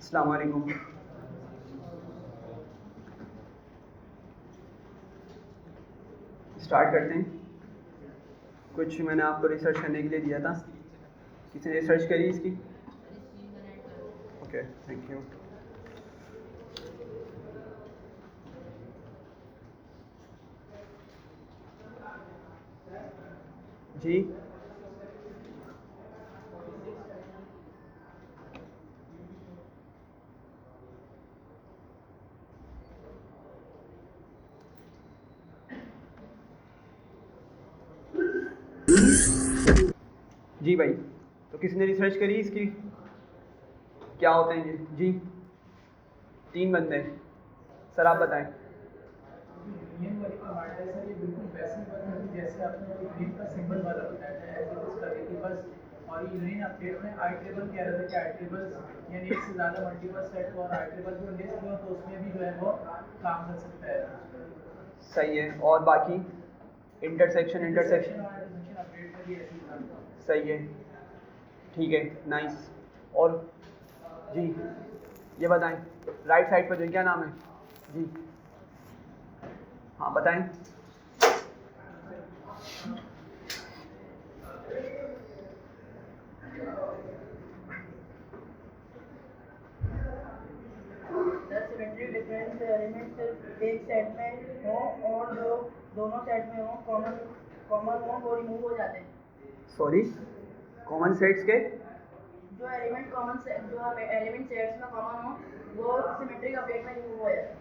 अस्सलाम वालेकुम। स्टार्ट करते हैं। कुछ मैंने आपको रिसर्च करने के लिए दिया था, किसी ने रिसर्च करी इसकी? Okay, thank you. जी जी भाई, तो किसने रिसर्च करी इसकी? क्या होते हैं ये? जी 3 बंदे। सर आप बताएं। यूनियन वाली कमांड है सर, ये बिल्कुल वैसी बनी हुई जैसे आपने यूनियन का सिंबल वाला बताया था, एज इट इज करके कि बस। और यूनियन अपडेट में आई ट्रिबल कह रहा था कि आई ट्रिबल यानी एक से ज़्यादा मल्टीपल सेट और आई ट्रिबल को लिस्ट हो तो उसमें भी जो है वो काम कर सकता है। सही है। और बाकी इंटरसेक्शन इंटरसेक्शन और इंटरसेक्शन अपडेट में भी ऐसे ही था। सही है, ठीक है, नाइस। और जी ये बताएं, राइट साइड पर जो क्या नाम है? जी हाँ बताएं। सिमेट्री डिफरेंस एलिमेंट सिर्फ एक सेट में हो और जो दोनों सेट में हो कॉमन हो वो रिमूव हो जाते हैं। सॉरी, कॉमन सेट्स के जो एलिमेंट सेट्स में कॉमन हो वो सिमेट्रिक अपडेट में रिमूव हो जाते हैं।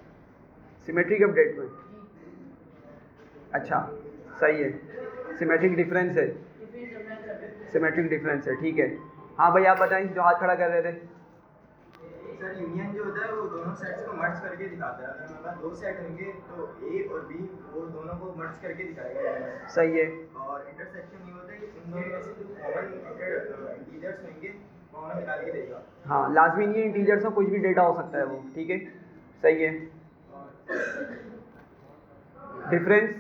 सिमेट्रिक अपडेट में? अच्छा, सही है। सिमेट्रिक डिफरेंस है, सिमेट्रिक डिफरेंस है, ठीक है। हाँ भाई आप बताएं, जो हाथ खड़ा कर रहे थे। सर यूनियन जो होता है वो दोनों सेट्स को मर्ज करके दिखाता है। अगर हमारे पास 2 सेट होंगे तो ए और बी वो दोनों को मर्ज करके दिखाएगा। सही है। और इंटरसेक्शन ये होता है कि इन दोनों में से जो कॉमन इंटीजर्स होंगे वो हमें निकाल के देगा। हाँ, लाजमी नहीं है इंटीजर्स में कुछ भी डेटा हो सकता है वो, ठीक है, सही है। डिफरेंस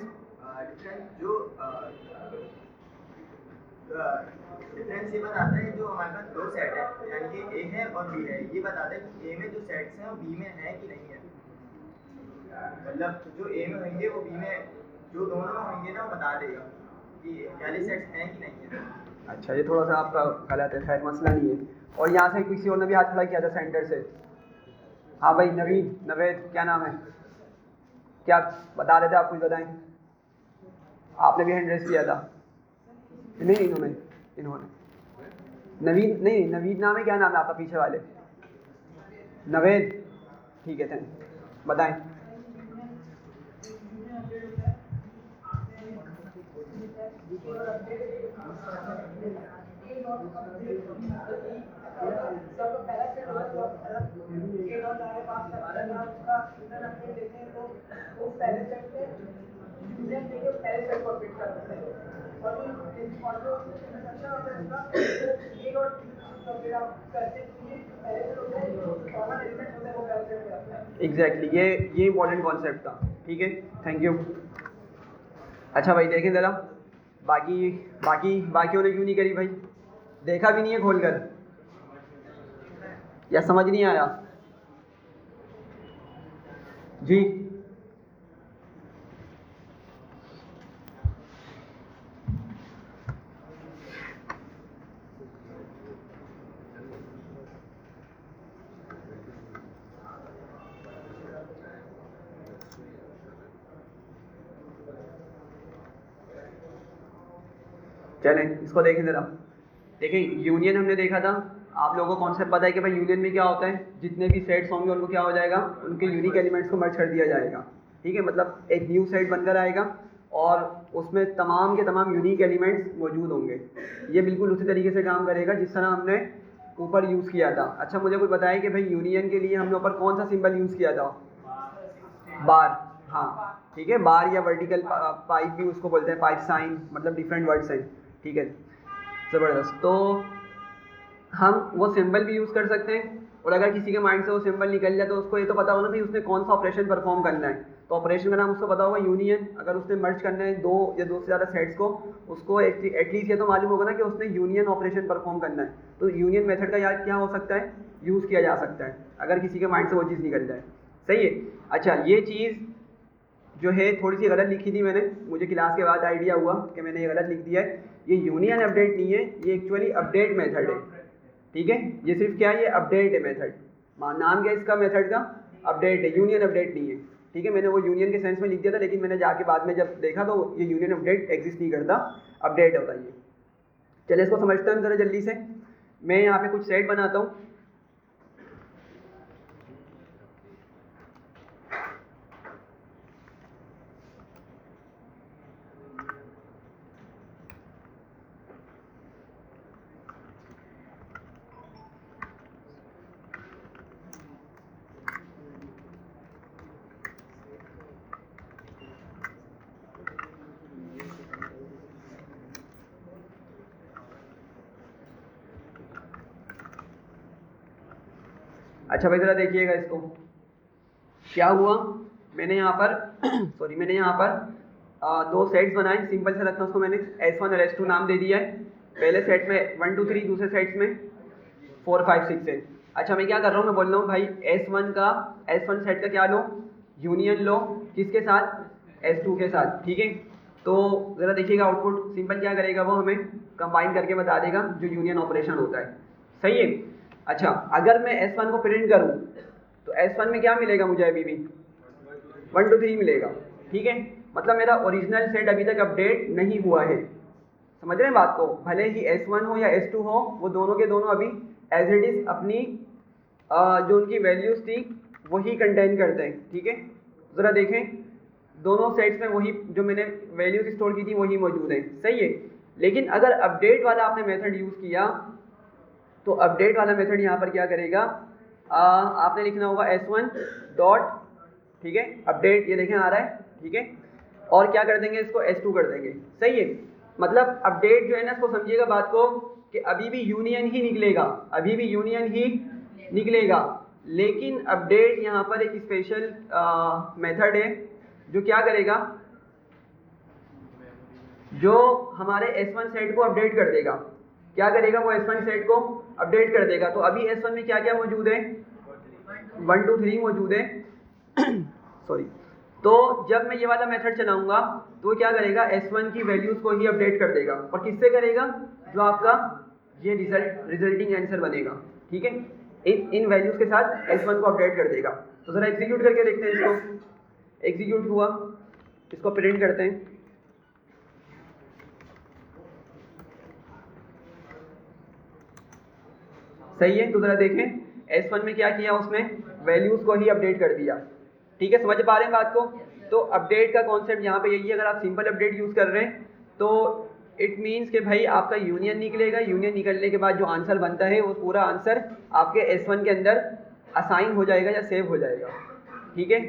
डिफरेंस जो डिफरेंस ये बताता है जो हमारे पास 2 सेट है यानी कि ए है और बी है, ये बताता है कि ए में जो सेट्स हैं वो बी में है कि नहीं है। मतलब जो ए में होंगे वो बी में, जो दोनों में होंगे ना वो बता देगा कि पहले सेट्स हैं कि नहीं है। अच्छा, ये थोड़ा सा आपका गलत है, खैर मसला नहीं है। और यहाँ से किसी और ने भी हाथ खड़ा किया था सेंटर से। हाँ भाई नवेद क्या नाम है? क्या बता रहे थे आप? कुछ बताएं। आपने भी हैंड रेस किया था? नहीं, इन्होंने नवीद नहीं, नवीद नाम है। क्या नाम है आपका पीछे वाले? नवेद, ठीक है, थैंक। बताएं। एग्जैक्टली, ये इंपॉर्टेंट कॉन्सेप्ट था, ठीक है, थैंक यू। अच्छा भाई देखें ज़रा, बाकियों ने क्यों नहीं करी भाई? देखा भी नहीं है खोल कर, या समझ नहीं आया? जी चलें इसको देखें ज़रा। देखें, यूनियन हमने देखा था, आप लोगों को कॉन्सेप्ट पता है कि भाई यूनियन में क्या होता है, जितने भी सेट्स होंगे उनको क्या हो जाएगा, उनके यूनिक एलिमेंट्स को मर्ज कर दिया जाएगा, ठीक है। मतलब एक न्यू सेट बनकर आएगा और उसमें तमाम के तमाम यूनिक एलिमेंट्स मौजूद होंगे। ये बिल्कुल उसी तरीके से काम करेगा जिस तरह हमने ऊपर यूज़ किया था। अच्छा मुझे कोई बताए कि भाई यूनियन के लिए हमने ऊपर कौन सा सिंबल यूज़ किया था? बार, हाँ ठीक है, बार या वर्टिकल पाइप भी उसको बोलते हैं, पाइप साइन, मतलब डिफरेंट वर्ड्स हैं, ठीक है, ज़बरदस्त। तो हम वो सिंबल भी यूज़ कर सकते हैं, और अगर किसी के माइंड से वो सिंबल निकल जाए तो उसको ये तो पता हो ना भाई उसने कौन सा ऑपरेशन परफॉर्म करना है, तो ऑपरेशन का नाम उसको पता होगा यूनियन। अगर उसने मर्ज करना है दो या दो से ज़्यादा सेट्स को, उसको एटलीस्ट ये तो मालूम होगा ना कि उसने यूनियन ऑपरेशन परफॉर्म करना है, तो यूनियन मेथड का याद क्या हो सकता है, यूज़ किया जा सकता है, अगर किसी के माइंड से वो चीज़ निकल जाए। सही है। अच्छा, ये चीज़ जो है थोड़ी सी गलत लिखी थी मैंने, मुझे क्लास के बाद आइडिया हुआ कि मैंने ये गलत लिख दिया है। ये यूनियन अपडेट नहीं है, ये एक्चुअली अपडेट मेथड है। ठीक है, ये सिर्फ क्या है, ये अपडेट है मेथड। नाम क्या है इसका मेथड का, अपडेट है, यूनियन अपडेट नहीं है। ठीक है, मैंने वो यूनियन के सेंस में लिख दिया था, लेकिन मैंने जाके बाद में जब देखा तो ये यूनियन अपडेट एग्जिस्ट नहीं करता, अपडेट होता है ये। चलिए इसको समझते हैं ज़रा जल्दी से। मैं यहाँ पे कुछ सेट बनाता हूँ। अच्छा भाई ज़रा देखिएगा इसको, क्या हुआ, मैंने यहाँ पर सॉरी मैंने यहाँ पर दो सेट्स बनाए, सिंपल से रखना उसको मैंने S1 और S2 नाम दे दिया है। पहले सेट में 1 2 3, दूसरे सेट्स में 4 5 6 है। अच्छा मैं क्या कर रहा हूँ, मैं बोल रहा हूँ भाई S1 सेट का क्या लो, यूनियन लो, किसके साथ, S2 के साथ। ठीक है, तो ज़रा देखिएगा आउटपुट सिंपल क्या करेगा, वो हमें कंबाइन करके बता देगा जो यूनियन ऑपरेशन होता है। सही है। अच्छा, अगर मैं S1 को प्रिंट करूं तो S1 में क्या मिलेगा मुझे, अभी भी 1 2 3 मिलेगा। ठीक है, मतलब मेरा ओरिजिनल सेट अभी तक अपडेट नहीं हुआ है। समझ रहे हैं बात को, भले ही S1 हो या S2 हो, वो दोनों के दोनों अभी एज इट इज़ अपनी जो उनकी वैल्यूज़ थी वही कंटेन करते हैं। ठीक है, ज़रा देखें दोनों सेट्स में वही जो मैंने वैल्यूज स्टोर की थी वही मौजूद है। सही है, लेकिन अगर अपडेट वाला आपने मेथड यूज़ किया तो अपडेट वाला मेथड यहाँ पर क्या करेगा, आपने लिखना होगा S1 डॉट, ठीक है, अपडेट, ये देखें आ रहा है। ठीक है, और क्या कर देंगे, इसको S2 कर देंगे। सही है, मतलब अपडेट जो है ना, इसको समझिएगा बात को कि अभी भी यूनियन ही निकलेगा, अभी भी यूनियन ही निकलेगा, लेकिन अपडेट यहाँ पर एक स्पेशल मेथड है जो क्या करेगा, जो हमारे S1 सेट को अपडेट कर देगा। क्या करेगा, वो S1 सेट को अपडेट कर देगा। तो अभी S1 में क्या क्या मौजूद है, 1 2 3 मौजूद है सॉरी। तो जब मैं ये वाला मेथड चलाऊंगा तो क्या करेगा, S1 की वैल्यूज को ही अपडेट कर देगा। और किससे करेगा, जो आपका ये रिजल्टिंग आंसर बनेगा। ठीक है, इन वैल्यूज के साथ S1 को अपडेट कर देगा। तो ज़रा एग्जीक्यूट करके देखते हैं इसको। एग्जीक्यूट हुआ, इसको प्रिंट करते हैं। सही है, तो ज़रा देखें S1 में क्या किया उसने, वैल्यूज़ को ही अपडेट कर दिया। ठीक है, समझ पा रहे हैं बात को। तो अपडेट का कॉन्सेप्ट यहाँ पे यही है। अगर आप सिंपल अपडेट यूज़ कर रहे हैं तो इट मीन्स कि भाई आपका यूनियन निकलेगा, यूनियन निकलने के बाद जो आंसर बनता है वो पूरा आंसर आपके S1 के अंदर असाइन हो जाएगा या सेव हो जाएगा। ठीक है,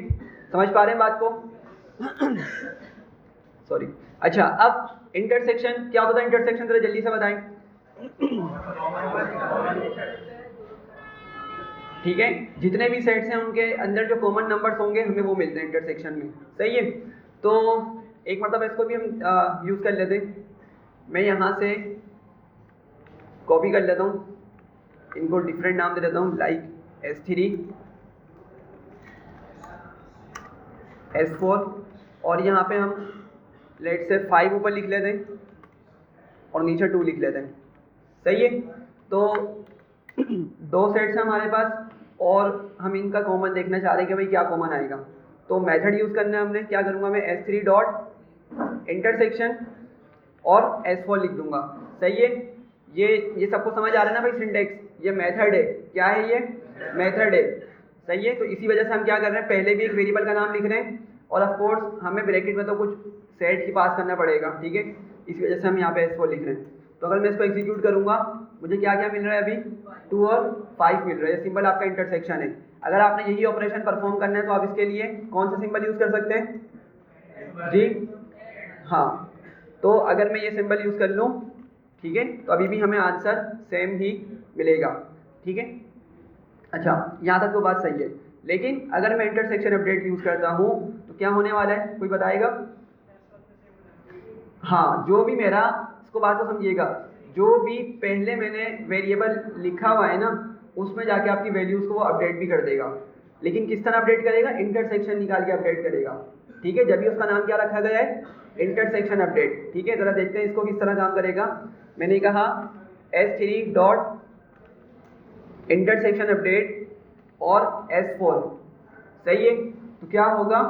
समझ पा रहे हैं बात को सॉरी। अच्छा, अब इंटरसेक्शन क्या होता है, इंटरसेक्शन ज़रा जल्दी से बताएं। ठीक है, जितने भी सेट्स हैं उनके अंदर जो कॉमन नंबर्स होंगे हमें वो मिलते हैं इंटरसेक्शन में। सही है, तो एक मतलब इसको भी हम यूज़ कर लेते हैं। मैं यहाँ से कॉपी कर लेता हूँ, इनको डिफरेंट नाम दे देता हूँ, लाइक S3 S4, और यहाँ पे हम लेट से 5 ऊपर लिख लेते हैं और नीचे 2 लिख लेते हैं। सही है, तो दो सेट्स हैं हमारे पास और हम इनका कॉमन देखना चाह रहे हैं कि भाई क्या कॉमन आएगा। तो मेथड यूज़ करना है हमने, क्या करूँगा मैं, S3 डॉट इंटरसेक्शन और S4 लिख दूंगा। सही है, ये सबको समझ आ रहा है ना भाई, सिंटेक्स, ये मेथड है। क्या है, ये मेथड है। सही है, तो इसी वजह से हम क्या कर रहे हैं, पहले भी एक वेरिएबल का नाम लिख रहे हैं और ऑफ कोर्स हमें ब्रैकेट में तो कुछ सेट की पास करना पड़ेगा। ठीक है, इस वजह से हम यहाँ पे S4 लिख रहे हैं। तो अगर मैं इसको एग्जीक्यूट करूँगा मुझे क्या क्या मिल रहा है, अभी 2 और 5 मिल रहा है। ये सिंपल आपका इंटरसेक्शन है। अगर आपने यही ऑपरेशन परफॉर्म करना है तो आप इसके लिए कौन सा सिंबल यूज़ कर सकते हैं जी, हाँ, तो अगर मैं ये सिंबल यूज़ कर लूँ, ठीक है, तो अभी भी हमें आंसर सेम ही मिलेगा। ठीक है, अच्छा यहाँ तक तो बात सही है। लेकिन अगर मैं इंटरसेक्शन अपडेट यूज़ करता हूँ तो क्या होने वाला है, कोई बताएगा? हाँ, जो भी मेरा, इसको बात को समझिएगा, जो भी पहले मैंने वेरिएबल लिखा हुआ है ना, उसमें जाके आपकी वैल्यूज़ को वो अपडेट भी कर देगा। लेकिन किस तरह अपडेट करेगा? इंटरसेक्शन निकाल के अपडेट करेगा। ठीक है, जब भी उसका नाम क्या रखा गया है? Intersection update. ठीक है, ज़रा देखते हैं इसको किस तरह काम करेगा। मैंने कहा S3 डॉट इंटरसेक्शन अपडेट और S4, सही है। तो क्या होगा,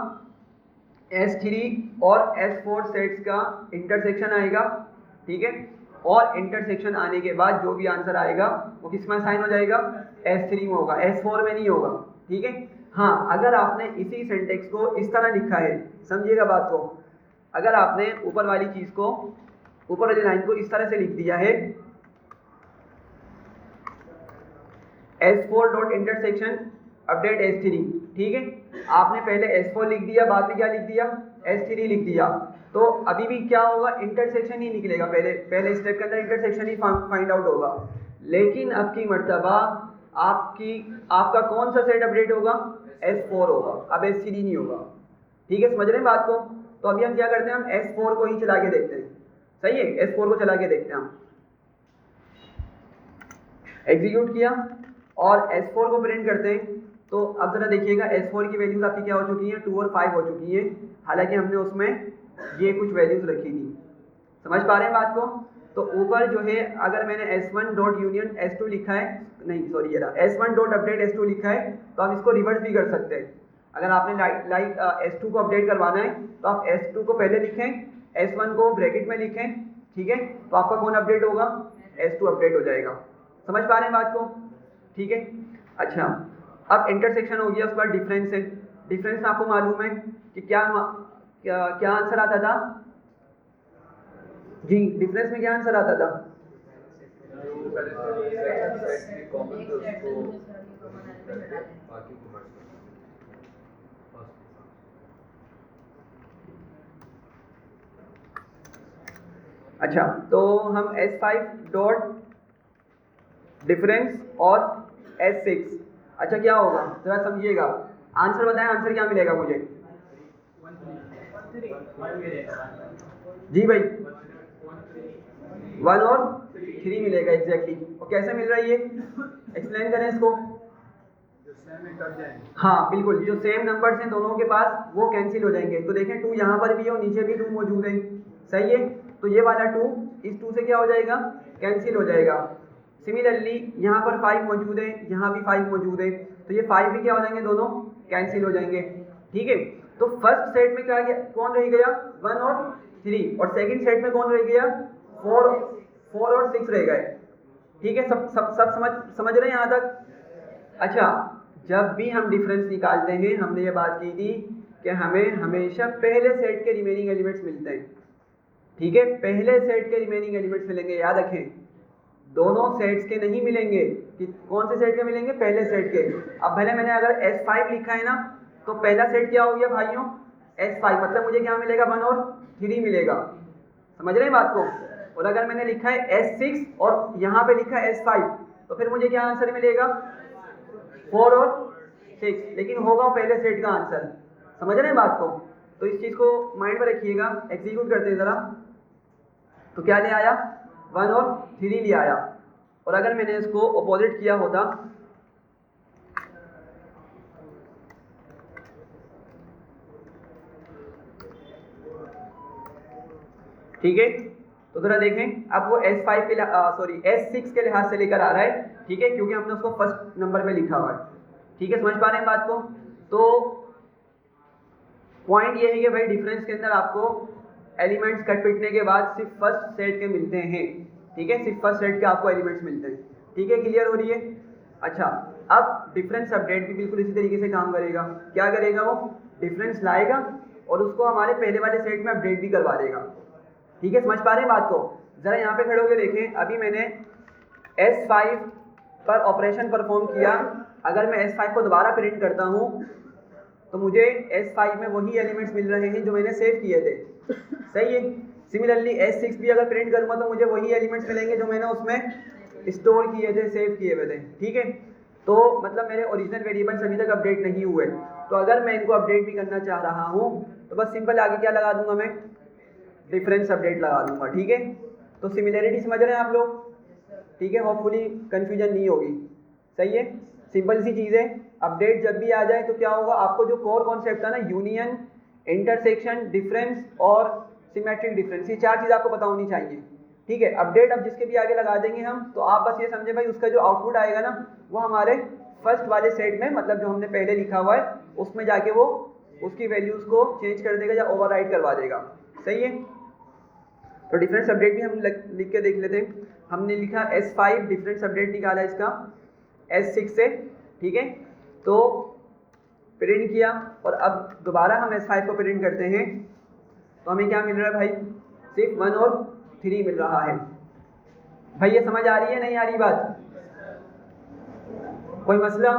S3 और S4 सेट्स का इंटरसेक्शन आएगा। ठीक है, और इंटरसेक्शन आने के बाद जो भी आंसर आएगा वो किस में साइन हो जाएगा? S3 में होगा, S4 में नहीं होगा। ठीक है, हाँ, अगर आपने इसी सिंटेक्स को इस तरह लिखा है, समझिएगा बात को, अगर आपने ऊपर वाली चीज़ को, ऊपर वाली लाइन को इस तरह से लिख दिया है, S4 dot intersection update S3, ठीक है, आपने पहले S4 लिख दिया, बाद में क्या लिख दिया? S3 लिख दिया, तो अभी भी क्या होगा? इंटरसेक्शन ही निकलेगा। पहले स्टेप के अंदर इंटरसेक्शन ही फाइंड आउट होगा। लेकिन अब की मर्तबा आपका कौन सा सेट अपडेट होगा? S4 होगा, अब S3 नहीं होगा। ठीक है, समझ रहे हैं बात को? तो अभी हम क्या करते हैं, हम S4 को ही चला के देखते हैं। सही है, S4 को चला के देखते हैं। हम एग्जीक्यूट किया और S4 को प्रिंट करते हैं। तो अब जरा देखिएगा, S4 की वैल्यूज आपकी क्या हो चुकी हैं? 2 और 5 हो चुकी हैं। हालांकि हमने उसमें ये कुछ वैल्यूज रखी थी। समझ पा रहे हैं बात को? तो ऊपर जो है, अगर मैंने S1 डॉट यूनियन S2 लिखा है, नहीं सॉरी, ये रहा, S1 डॉट अपडेट S2 लिखा है, तो आप इसको रिवर्स भी कर सकते हैं। अगर आपने S2 को अपडेट करवाना है तो आप S2 को पहले लिखें, S1 को ब्रैकेट में लिखें। ठीक है, तो आपका कौन अपडेट होगा? S2 अपडेट हो जाएगा। समझ पा रहे हैं बात को? ठीक है, अच्छा, अब इंटरसेक्शन हो गया, उसके बाद डिफरेंस है। डिफरेंस में आपको मालूम है कि क्या आंसर आता था जी? डिफरेंस में क्या आंसर आता था? अच्छा, तो हम S5 डॉट डिफरेंस और S6, अच्छा क्या होगा जरा समझिएगा, आंसर बताएं, आंसर क्या मिलेगा मुझे? जी भाई, 1 और 3 मिलेगा एग्जैक्टली। और कैसे मिल रहा है ये, एक्सप्लेन करें इसको। हाँ बिल्कुल, जो सेम नंबर्स हैं दोनों के पास, वो कैंसिल हो जाएंगे। तो देखें 2 यहाँ पर भी है और नीचे भी 2 मौजूद है, सही है। तो ये वाला 2 इस 2 से क्या हो जाएगा? कैंसिल हो जाएगा। सिमिलरली यहाँ पर 5 मौजूद है, यहाँ भी 5 मौजूद है, तो ये 5 भी क्या हो जाएंगे? दोनों कैंसिल हो जाएंगे। ठीक है, तो फर्स्ट सेट में क्या गया, कौन रह गया? 1 और 3, और सेकंड सेट में कौन रह गया? 4 और 6 रह गए। ठीक है, सब समझ रहे हैं यहाँ तक? अच्छा, जब भी हम डिफरेंस निकालते हैं, हमने ये बात की थी कि हमें हमेशा पहले सेट के रिमेनिंग एलिमेंट्स मिलते हैं। ठीक है, पहले सेट के रिमेनिंग एलिमेंट्स मिलेंगे, याद रखें, दोनों सेट्स के नहीं मिलेंगे। कि कौन से सेट के मिलेंगे? पहले सेट के। अब भले मैंने अगर S5 लिखा है ना, तो पहला सेट क्या हो गया भाइयों? S5, मतलब मुझे क्या मिलेगा? 1 और 3 मिलेगा। समझ रहे हैं बात को? और अगर मैंने लिखा है S6 और यहाँ पे लिखा है S5, तो फिर मुझे क्या आंसर मिलेगा? 4 और 6, लेकिन होगा पहले सेट का आंसर। समझ रहे हैं बात को? तो इस चीज़ को माइंड में रखिएगा। एग्जीक्यूट करते हैं ज़रा, तो क्या ले आया? 1 और 3 ले आया। और अगर मैंने इसको अपोजिट किया होता, ठीक है, तो जरा देखें, अब वो S5 के S6 के लिहाज से लेकर आ रहा है। ठीक है, क्योंकि हमने उसको फर्स्ट नंबर पे लिखा हुआ है। ठीक है, समझ पा रहे हैं बात को? तो पॉइंट ये है कि भाई डिफरेंस के अंदर आपको एलिमेंट्स कट पिटने के बाद सिर्फ फर्स्ट सेट के मिलते हैं। ठीक है, सिर्फ फर्स्ट सेट के आपको एलिमेंट्स मिलते हैं। ठीक है, क्लियर हो रही है? अच्छा, अब डिफरेंस अपडेट भी बिल्कुल इसी तरीके से काम करेगा। क्या करेगा वो? डिफरेंस लाएगा और उसको हमारे पहले वाले सेट में अपडेट भी करवा देगा। ठीक है, समझ पा रहे हैं बात को? जरा यहाँ पे खड़े होकर देखें, अभी मैंने S5 पर ऑपरेशन परफॉर्म किया। अगर मैं S5 को दोबारा प्रिंट करता हूँ तो मुझे S5 में वही एलिमेंट्स मिल रहे हैं जो मैंने सेव किए थे, सही है। सिमिलरली S6 भी अगर प्रिंट करूँगा तो मुझे वही एलिमेंट्स मिलेंगे जो मैंने उसमें स्टोर किए थे, सेव किए हुए थे। ठीक है, तो मतलब मेरे ओरिजिनल वेरिएबल्स अभी तक अपडेट नहीं हुए। तो अगर मैं इनको अपडेट भी करना चाह रहा हूँ तो बस सिंपल आगे क्या लगा दूंगा मैं, डिफरेंस अपडेट लगा दूंगा। ठीक है, तो सिमिलरिटी समझ रहे हैं आप लोग? ठीक है, होपफुली कन्फ्यूजन नहीं होगी। सही है, सिंपल सी चीज़ है। अपडेट जब भी आ जाए तो क्या होगा, आपको जो कोर कॉन्सेप्ट था ना, यूनियन, इंटरसेक्शन, डिफरेंस और सिमेट्रिक डिफरेंस, ये 4 चीज़ आपको पता होनी चाहिए। ठीक है, अपडेट अब जिसके भी आगे लगा देंगे हम, तो आप बस ये समझे भाई उसका जो आउटपुट आएगा ना, वो हमारे फर्स्ट वाले सेट में, मतलब जो हमने पहले लिखा हुआ है उसमें जाके वो उसकी वैल्यूज़ को चेंज कर देगा या ओवरराइड करवा देगा। सही है, तो डिफरेंस अपडेट भी हम लिख के देख लेते हैं। हमने लिखा S5 डिफरेंस अपडेट निकाला इसका S6 से। ठीक है, तो प्रिंट किया और अब दोबारा हम S5 को प्रिंट करते हैं तो हमें क्या मिल रहा है भाई, सिर्फ 1 और 3 मिल रहा है। भाई ये समझ आ रही है नहीं आ रही बात? कोई मसला?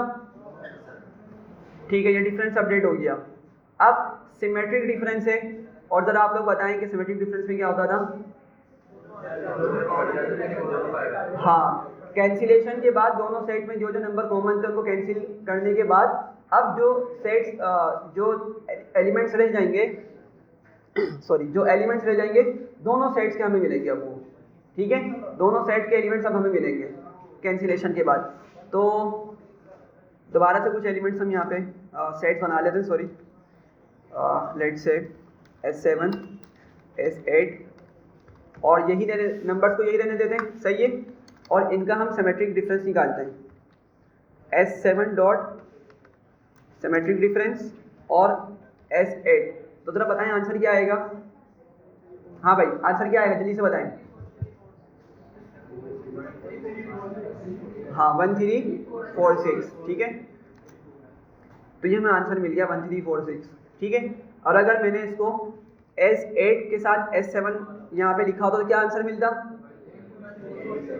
ठीक है, ये डिफरेंस अपडेट हो गया। अब सिमेट्रिक डिफरेंस है, और ज़रा आप लोग बताएं कि सिमेट्रिक डिफरेंस में क्या होता था। हाँ, कैंसिलेशन के बाद दोनों सेट में जो जो नंबर कॉमन थे उनको कैंसिल करने के बाद अब जो सेट्स जो एलिमेंट्स रह जाएंगे सॉरी जो एलिमेंट्स रह जाएंगे दोनों सेट्स के हमें मिलेंगे अब वो। ठीक है, दोनों सेट के एलिमेंट्स अब हमें मिलेंगे कैंसिलेशन के बाद। तो दोबारा से कुछ एलिमेंट्स हम यहाँ पे सेट्स बना लेते हैं। Sorry, let's say S7, S8 और यही नंबर्स को यही रहने देते हैं। सही है, और इनका हम सिमेट्रिक डिफरेंस निकालते हैं। S7 डॉट सिमेट्रिक डिफरेंस और S8, तो ज़रा बताएं आंसर क्या आएगा। हाँ भाई, आंसर क्या आएगा जल्दी से बताएं। हाँ, 1346। ठीक है, तो ये हमें आंसर मिल गया 1346। ठीक है, और अगर मैंने इसको S8 के साथ S7 यहाँ पे लिखा होता तो क्या आंसर मिलता?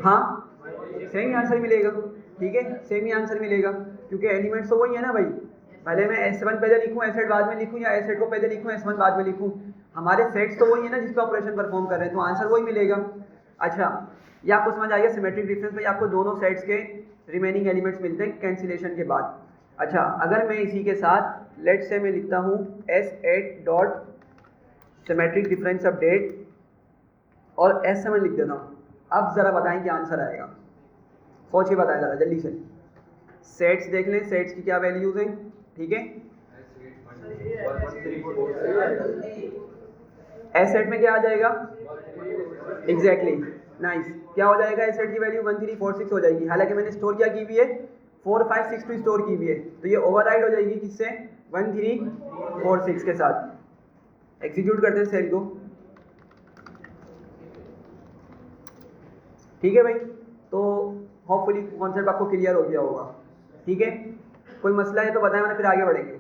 हाँ, सेम ही आंसर मिलेगा। ठीक है, सेम ही आंसर मिलेगा क्योंकि एलिमेंट्स तो वही है ना भाई। भले मैं S7 पहले लिखूँ S8 बाद में लिखूँ, या S8 को पहले लिखूँ S1 बाद में लिखूँ, हमारे सेट्स तो वही है ना जिस पे ऑपरेशन परफॉर्म कर रहे हैं, तो आंसर वही मिलेगा। अच्छा, ये आपको समझ आ गया सिमेट्रिक डिफरेंस में आपको दोनों सेट्स के रिमेनिंग एलिमेंट्स मिलते हैं कैंसिलेशन के बाद। अच्छा, अगर मैं इसी के साथ लेट्स से मैं लिखता हूँ S8 dot symmetric difference update और S7 लिख देता हूँ, अब ज़रा बताएं क्या आंसर आएगा। सोच के बताएं ज़रा जल्दी से। सेट्स देख लें, सेट्स की क्या वैल्यूज़ हैं। ठीक है, S8 में क्या आ जाएगा? Exactly, nice. क्या हो जाएगा? S8 की वैल्यू 1346 हो जाएगी। हालांकि मैंने स्टोर क्या की हुई है, 4562 स्टोर की हुई है, तो ये ओवरराइड हो जाएगी किससे? 1346 के साथ। एग्जीक्यूट करते हैं सेल को। ठीक है भाई, तो होपफुली कॉन्सेप्ट आपको क्लियर हो गया होगा। ठीक है, कोई मसला है तो बताएं, वरना फिर आगे बढ़ेंगे।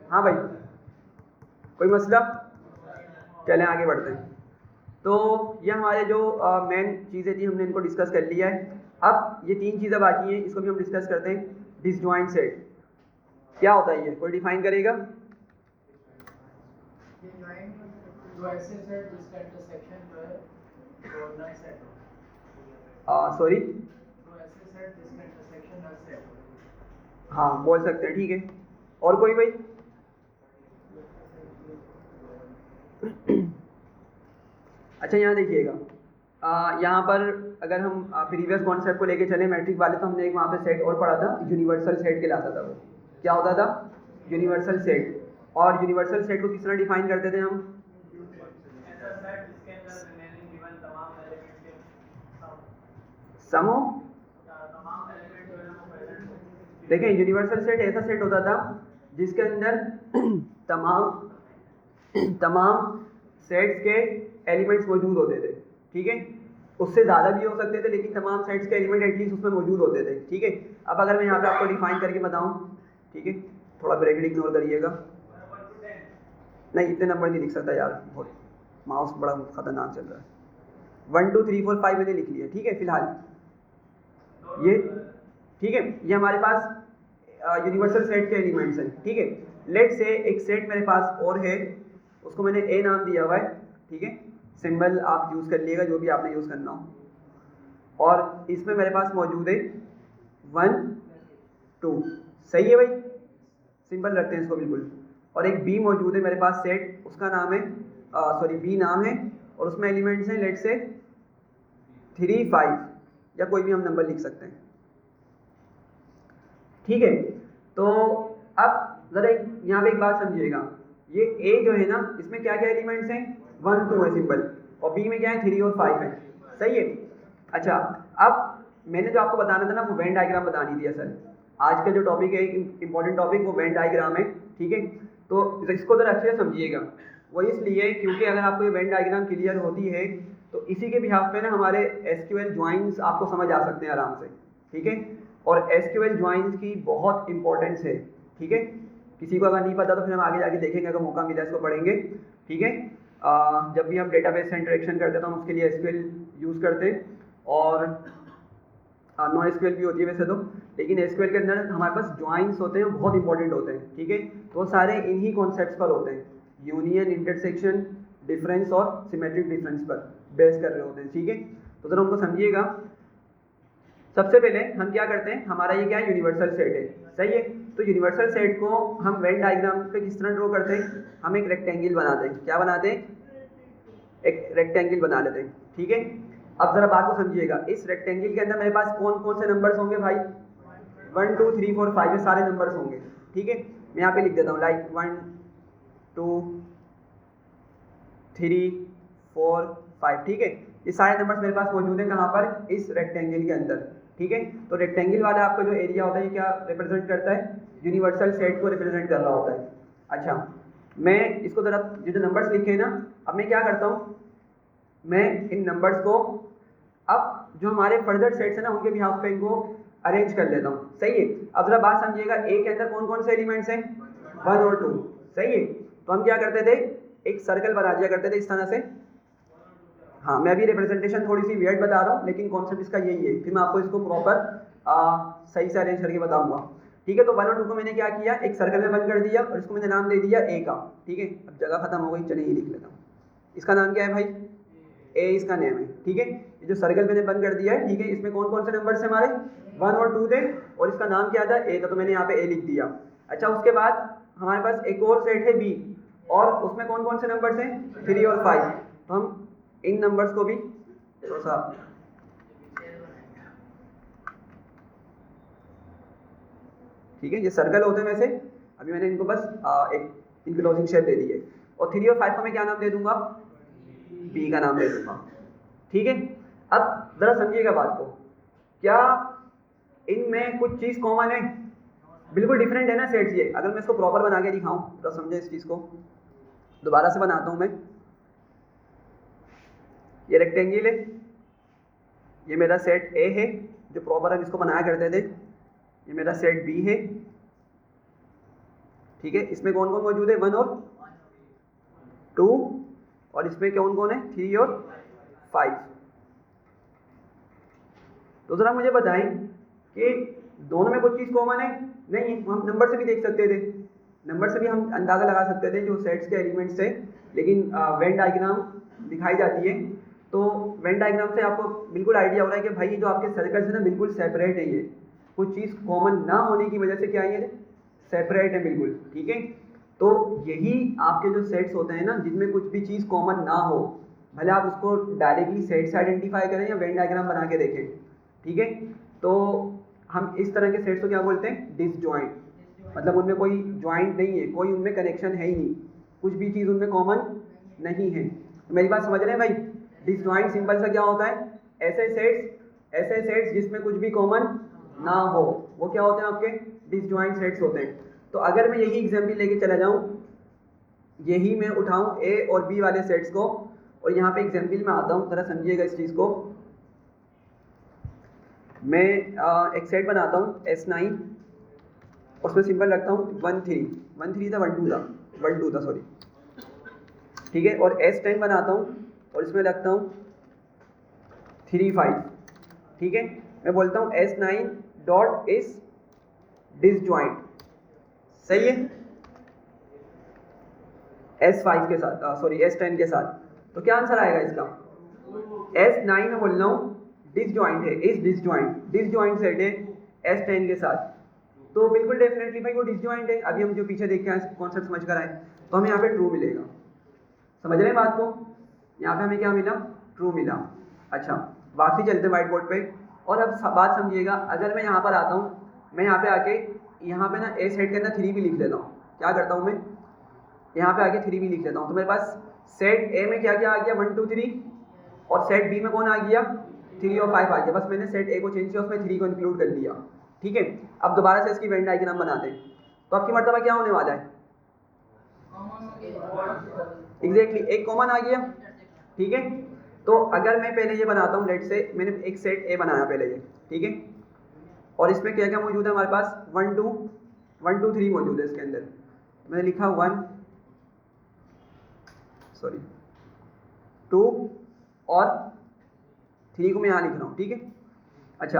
हाँ भाई, कोई मसला? चलें आगे बढ़ते हैं। तो ये हमारे जो मेन चीज़ें थी हमने इनको डिस्कस कर लिया है। अब ये 3 चीज़ें बाकी हैं, इसको भी हम डिस्कस करते हैं। डिसजॉइंट सेट क्या होता है, ये कोई डिफाइन करेगा? जो ऐसे सेट जिसका इंटरसेक्शन जो है वो नल सेट हो। सॉरी, जो ऐसे सेट जिसका इंटरसेक्शन नल सेट हो। हाँ बोल सकते हैं। ठीक है, और कोई भाई? अच्छा, यहाँ देखिएगा, यहाँ पर अगर हम प्रीवियस कॉन्सेप्ट को लेके चले मैट्रिक वाले, तो हमने एक वहाँ पे सेट और पढ़ा था, यूनिवर्सल सेट कहलाता था। वो क्या होता था? Universal set. और यूनिवर्सल सेट को किस तरह डिफाइन करते थे हम? समो। देखें, यूनिवर्सल सेट ऐसा सेट होता था जिसके अंदर तमाम सेट्स के एलिमेंट्स मौजूद होते थे। ठीक है, उससे ज़्यादा भी हो सकते थे, लेकिन तमाम सेट्स के एलिमेंट एटलीस्ट उसमें मौजूद होते थे। ठीक है, अब अगर मैं यहाँ पे आपको डिफाइन करके बताऊँ, ठीक है, थोड़ा ब्रैकेट इग्नोर करिएगा। नहीं, इतने नंबर नहीं लिख सकता यार, बहुत माउस बड़ा खतरनाक चल रहा है। 1 2 3 4 5 मैंने लिख लिया। ठीक है, फिलहाल ये ठीक है, ये हमारे पास यूनिवर्सल सेट के एलिमेंट्स हैं। ठीक है, लेट से एक सेट मेरे पास और है, उसको मैंने ए नाम दिया हुआ है। ठीक है, सिंबल आप यूज़ कर लिएगा जो भी आपने यूज़ करना हो। और इसमें मेरे पास मौजूद है 1 2, सही है भाई, सिंपल रखते हैं इसको बिल्कुल। और एक बी मौजूद है मेरे पास सेट, उसका नाम है बी नाम है, और उसमें एलिमेंट्स हैं लेट से 3, 5 या कोई भी हम नंबर लिख सकते हैं, ठीक है। तो अब ज़रा यहाँ पे एक बात समझिएगा, ये ए जो है ना, इसमें क्या क्या एलिमेंट्स हैं, 1, 2 है सिंपल, और बी में क्या है 3 और 5 है, सही है। अच्छा, अब मैंने जो आपको बताना था ना वो वेन डायग्राम बतानी थी असल। आज का जो टॉपिक है, एक इम्पॉर्टेंट टॉपिक, वो वेन डायग्राम है, ठीक है। तो इसको ज़रा अच्छे से समझिएगा, वो इसलिए क्योंकि अगर आपको ये वेन डायग्राम क्लियर होती है तो इसी के बिहाफ पे ना हमारे एसक्यूएल ज्वाइंस आपको समझ आ सकते हैं आराम से, ठीक है। और एसक्यूएल ज्वाइंस की बहुत इंपॉर्टेंस है, ठीक है। किसी को अगर नहीं पता तो फिर हम आगे जाके देखेंगे, अगर मौका मिला इसको पढ़ेंगे, ठीक है। जब भी हम डेटाबेस से इंटरेक्शन करते हैं तो हम उसके लिए एसक्यूएल यूज़ करते हैं, और नॉन एसक्यूएल भी होती है वैसे तो, लेकिन एसक्यूएल के अंदर हमारे पास ज्वाइंस होते हैं, बहुत इंपॉर्टेंट होते हैं, ठीक है। तो सारे इन्हीं कॉन्सेप्ट्स पर होते हैं, यूनियन, इंटरसेक्शन, डिफरेंस और सिमेट्रिक डिफरेंस पर बेस कर रहे होते हैं, ठीक है। तो ज़रा उनको समझिएगा। सबसे पहले हम क्या करते हैं, हमारा ये क्या है, यूनिवर्सल सेट है, सही है। तो यूनिवर्सल सेट को हम वेन डायग्राम पे किस तरह ड्रॉ करते हैं, हम एक रेक्टेंगल बनाते हैं, क्या बनाते हैं, एक रेक्टेंगल बना लेते हैं, ठीक है। अब जरा बात को समझिएगा, इस रेक्टेंगल के अंदर मेरे पास कौन कौन से नंबर्स होंगे भाई, 1, 2, 3, 4, 5 ये सारे नंबर्स होंगे, ठीक है। मैं यहाँ पे लिख देता हूँ लाइक 1, 2, 3, 4, 5, ठीक है। ये सारे नंबर्स मेरे पास मौजूद हैं, कहाँ पर, इस रेक्टेंगल के अंदर, ठीक है। तो रेक्टेंगल वाला आपका जो एरिया होता है ये क्या रिप्रेजेंट करता है, यूनिवर्सल सेट को रिप्रेजेंट कर रहा होता है। अच्छा, मैं इसको ज़रा ये जो नंबर्स लिखे हैं ना, अब मैं क्या करता हूँ, मैं इन नंबर्स को अब जो हमारे फर्दर सेट्स हैं ना उनके बिहाफ पे इनको अरेंज कर लेता हूँ, सही है। अब जरा बात समझिएगा, ए के अंदर कौन कौन से एलिमेंट्स हैं, 1 और 2, सही है। तो हम क्या करते थे, एक सर्कल बना दिया करते थे इस तरह से। हाँ, मैं अभी रिप्रेजेंटेशन थोड़ी सी वियर्ड बता रहा हूँ, लेकिन कॉन्सेप्ट इसका यही है, फिर मैं आपको इसको प्रॉपर सही से अरेंज करके बताऊंगा, ठीक है। तो 1 और 2 को मैंने क्या किया, एक सर्कल में बंद कर दिया और इसको मैंने नाम दे दिया ए का, ठीक है। अब जगह खत्म हो गई, चलिए ये लिख लेता हूँ, इसका नाम क्या है भाई, ए इसका नेम है, ठीक है। ये जो सर्कल मैंने बंद कर दिया है, ठीक है, इसमें कौन कौन से नंबर्स हैं हमारे, 1 और 2 थे, और इसका नाम क्या था, ए था, तो मैंने यहाँ पे ए लिख दिया। अच्छा, उसके बाद हमारे पास एक और सेट है बी, और उसमें कौन कौन से नंबर्स हैं, 3 और 5। तो हम इन नंबर्स को भी थोड़ा सा, ठीक है, ये सर्कल होते हैं वैसे, अभी मैंने इनको बस एक इनक्लोजिंग शेप दे दी है, और 3 और 5 को मैं क्या नाम दे दूंगा, बी का नाम दे दूंगा, ठीक है। अब जरा समझिएगा बात को, क्या इनमें कुछ चीज़ कॉमन है, बिल्कुल डिफरेंट है ना सेट्स ये। अगर मैं इसको प्रॉपर बना के दिखाऊं तो समझे इस चीज़ को, दोबारा से बनाता हूं मैं। ये रेक्टेंगल है, ये मेरा सेट ए है जो प्रॉपर हम इसको बनाया करते थे, ये मेरा सेट बी है, ठीक है। इसमें कौन कौन मौजूद है, 1 और 2, और इसमें कौन कौन है, 3 और 5। तो ज़रा मुझे बताएं कि दोनों में कुछ चीज़ कॉमन है, नहीं है। हम नंबर से भी देख सकते थे, नंबर से भी हम अंदाज़ा लगा सकते थे जो सेट्स के एलिमेंट्स थे, लेकिन वेन डायग्राम दिखाई जाती है तो वेन डायग्राम से आपको बिल्कुल आइडिया हो रहा है कि भाई ये जो आपके सर्कल्स है ना बिल्कुल सेपरेट है, ये कुछ चीज़ कॉमन ना होने की वजह से क्या ये सेपरेट है बिल्कुल, ठीक है। तो यही आपके जो सेट्स होते हैं ना जिनमें कुछ भी चीज़ कॉमन ना हो, भले आप उसको डायरेक्टली सेट से आइडेंटिफाई करें या वेन डायग्राम बना के देखें, ठीक है। तो हम इस तरह के सेट्स को क्या बोलते हैं, डिसजॉइंट, मतलब उनमें कोई जॉइंट नहीं है, कोई उनमें कनेक्शन है ही नहीं, कुछ भी चीज़ उनमें कॉमन नहीं है। तो मेरी बात समझ रहे हैं भाई, डिसजॉइंट सिंपल सा क्या होता है, ऐसे सेट्स जिसमें कुछ भी कॉमन ना हो वो क्या होते हैं, आपके डिसजॉइंट सेट्स होते हैं। तो अगर मैं यही एग्जाम्पल लेके चला जाऊँ, यही मैं उठाऊँ ए और बी वाले सेट्स को, और यहाँ पे एग्जाम्पल में आता हूँ, ज़रा समझिएगा इस चीज़ को। मैं एक सेट बनाता हूँ S9, उसमें सिंपल रखता हूँ 1 2 था सॉरी, ठीक है। और S10 बनाता हूँ और इसमें रखता हूँ 3 5, ठीक है। मैं बोलता हूँ S9 डॉट इज डिसजॉइंट, सही है, S5 के साथ S10 के साथ। तो क्या आंसर आएगा इसका, S9 में बोल रहा हूँ डिसजॉइंट है, इज डिसजॉइंट सेट है S10 के साथ, तो बिल्कुल डेफिनेटली भाई वो डिसजॉइंट है। अभी हम जो पीछे देख के आए कॉन्सेप्ट समझ कर आए, तो हमें यहाँ पे ट्रू मिलेगा। समझ रहे हैं बात को? यहाँ पे हमें क्या मिला? ट्रू मिला। अच्छा, वापसी चलते हैं व्हाइट बोर्ड पे। और अब बात समझिएगा, अगर मैं यहाँ पर आता हूँ, मैं यहाँ पे आके यहाँ पे ना ए सेट के अंदर 3 भी लिख लेता हूँ। क्या करता हूँ मैं? यहाँ पे आके 3 भी लिख लेता हूँ। तो मेरे पास सेट ए में क्या क्या आ गया? 1 2 3, और सेट बी में कौन आ गया? 3 और 5 आ गया। बस मैंने सेट ए को चेंज किया, उसमें 3 को इंक्लूड कर लिया। ठीक है, अब दोबारा से इसकी वेन डायग्राम बनाते हैं। तो आपकी मर्तबा क्या होने वाला है? एग्जैक्टली एक कॉमन आ गया। ठीक है, तो अगर मैं पहले ये बनाता हूँ, लेट से मैंने एक सेट ए बनाया पहले ये, ठीक है, और इसमें क्या क्या मौजूद है हमारे पास? 1 2 3 मौजूद है इसके अंदर। मैंने लिखा 2 और 3 को मैं यहाँ लिख रहा हूँ। ठीक है, अच्छा,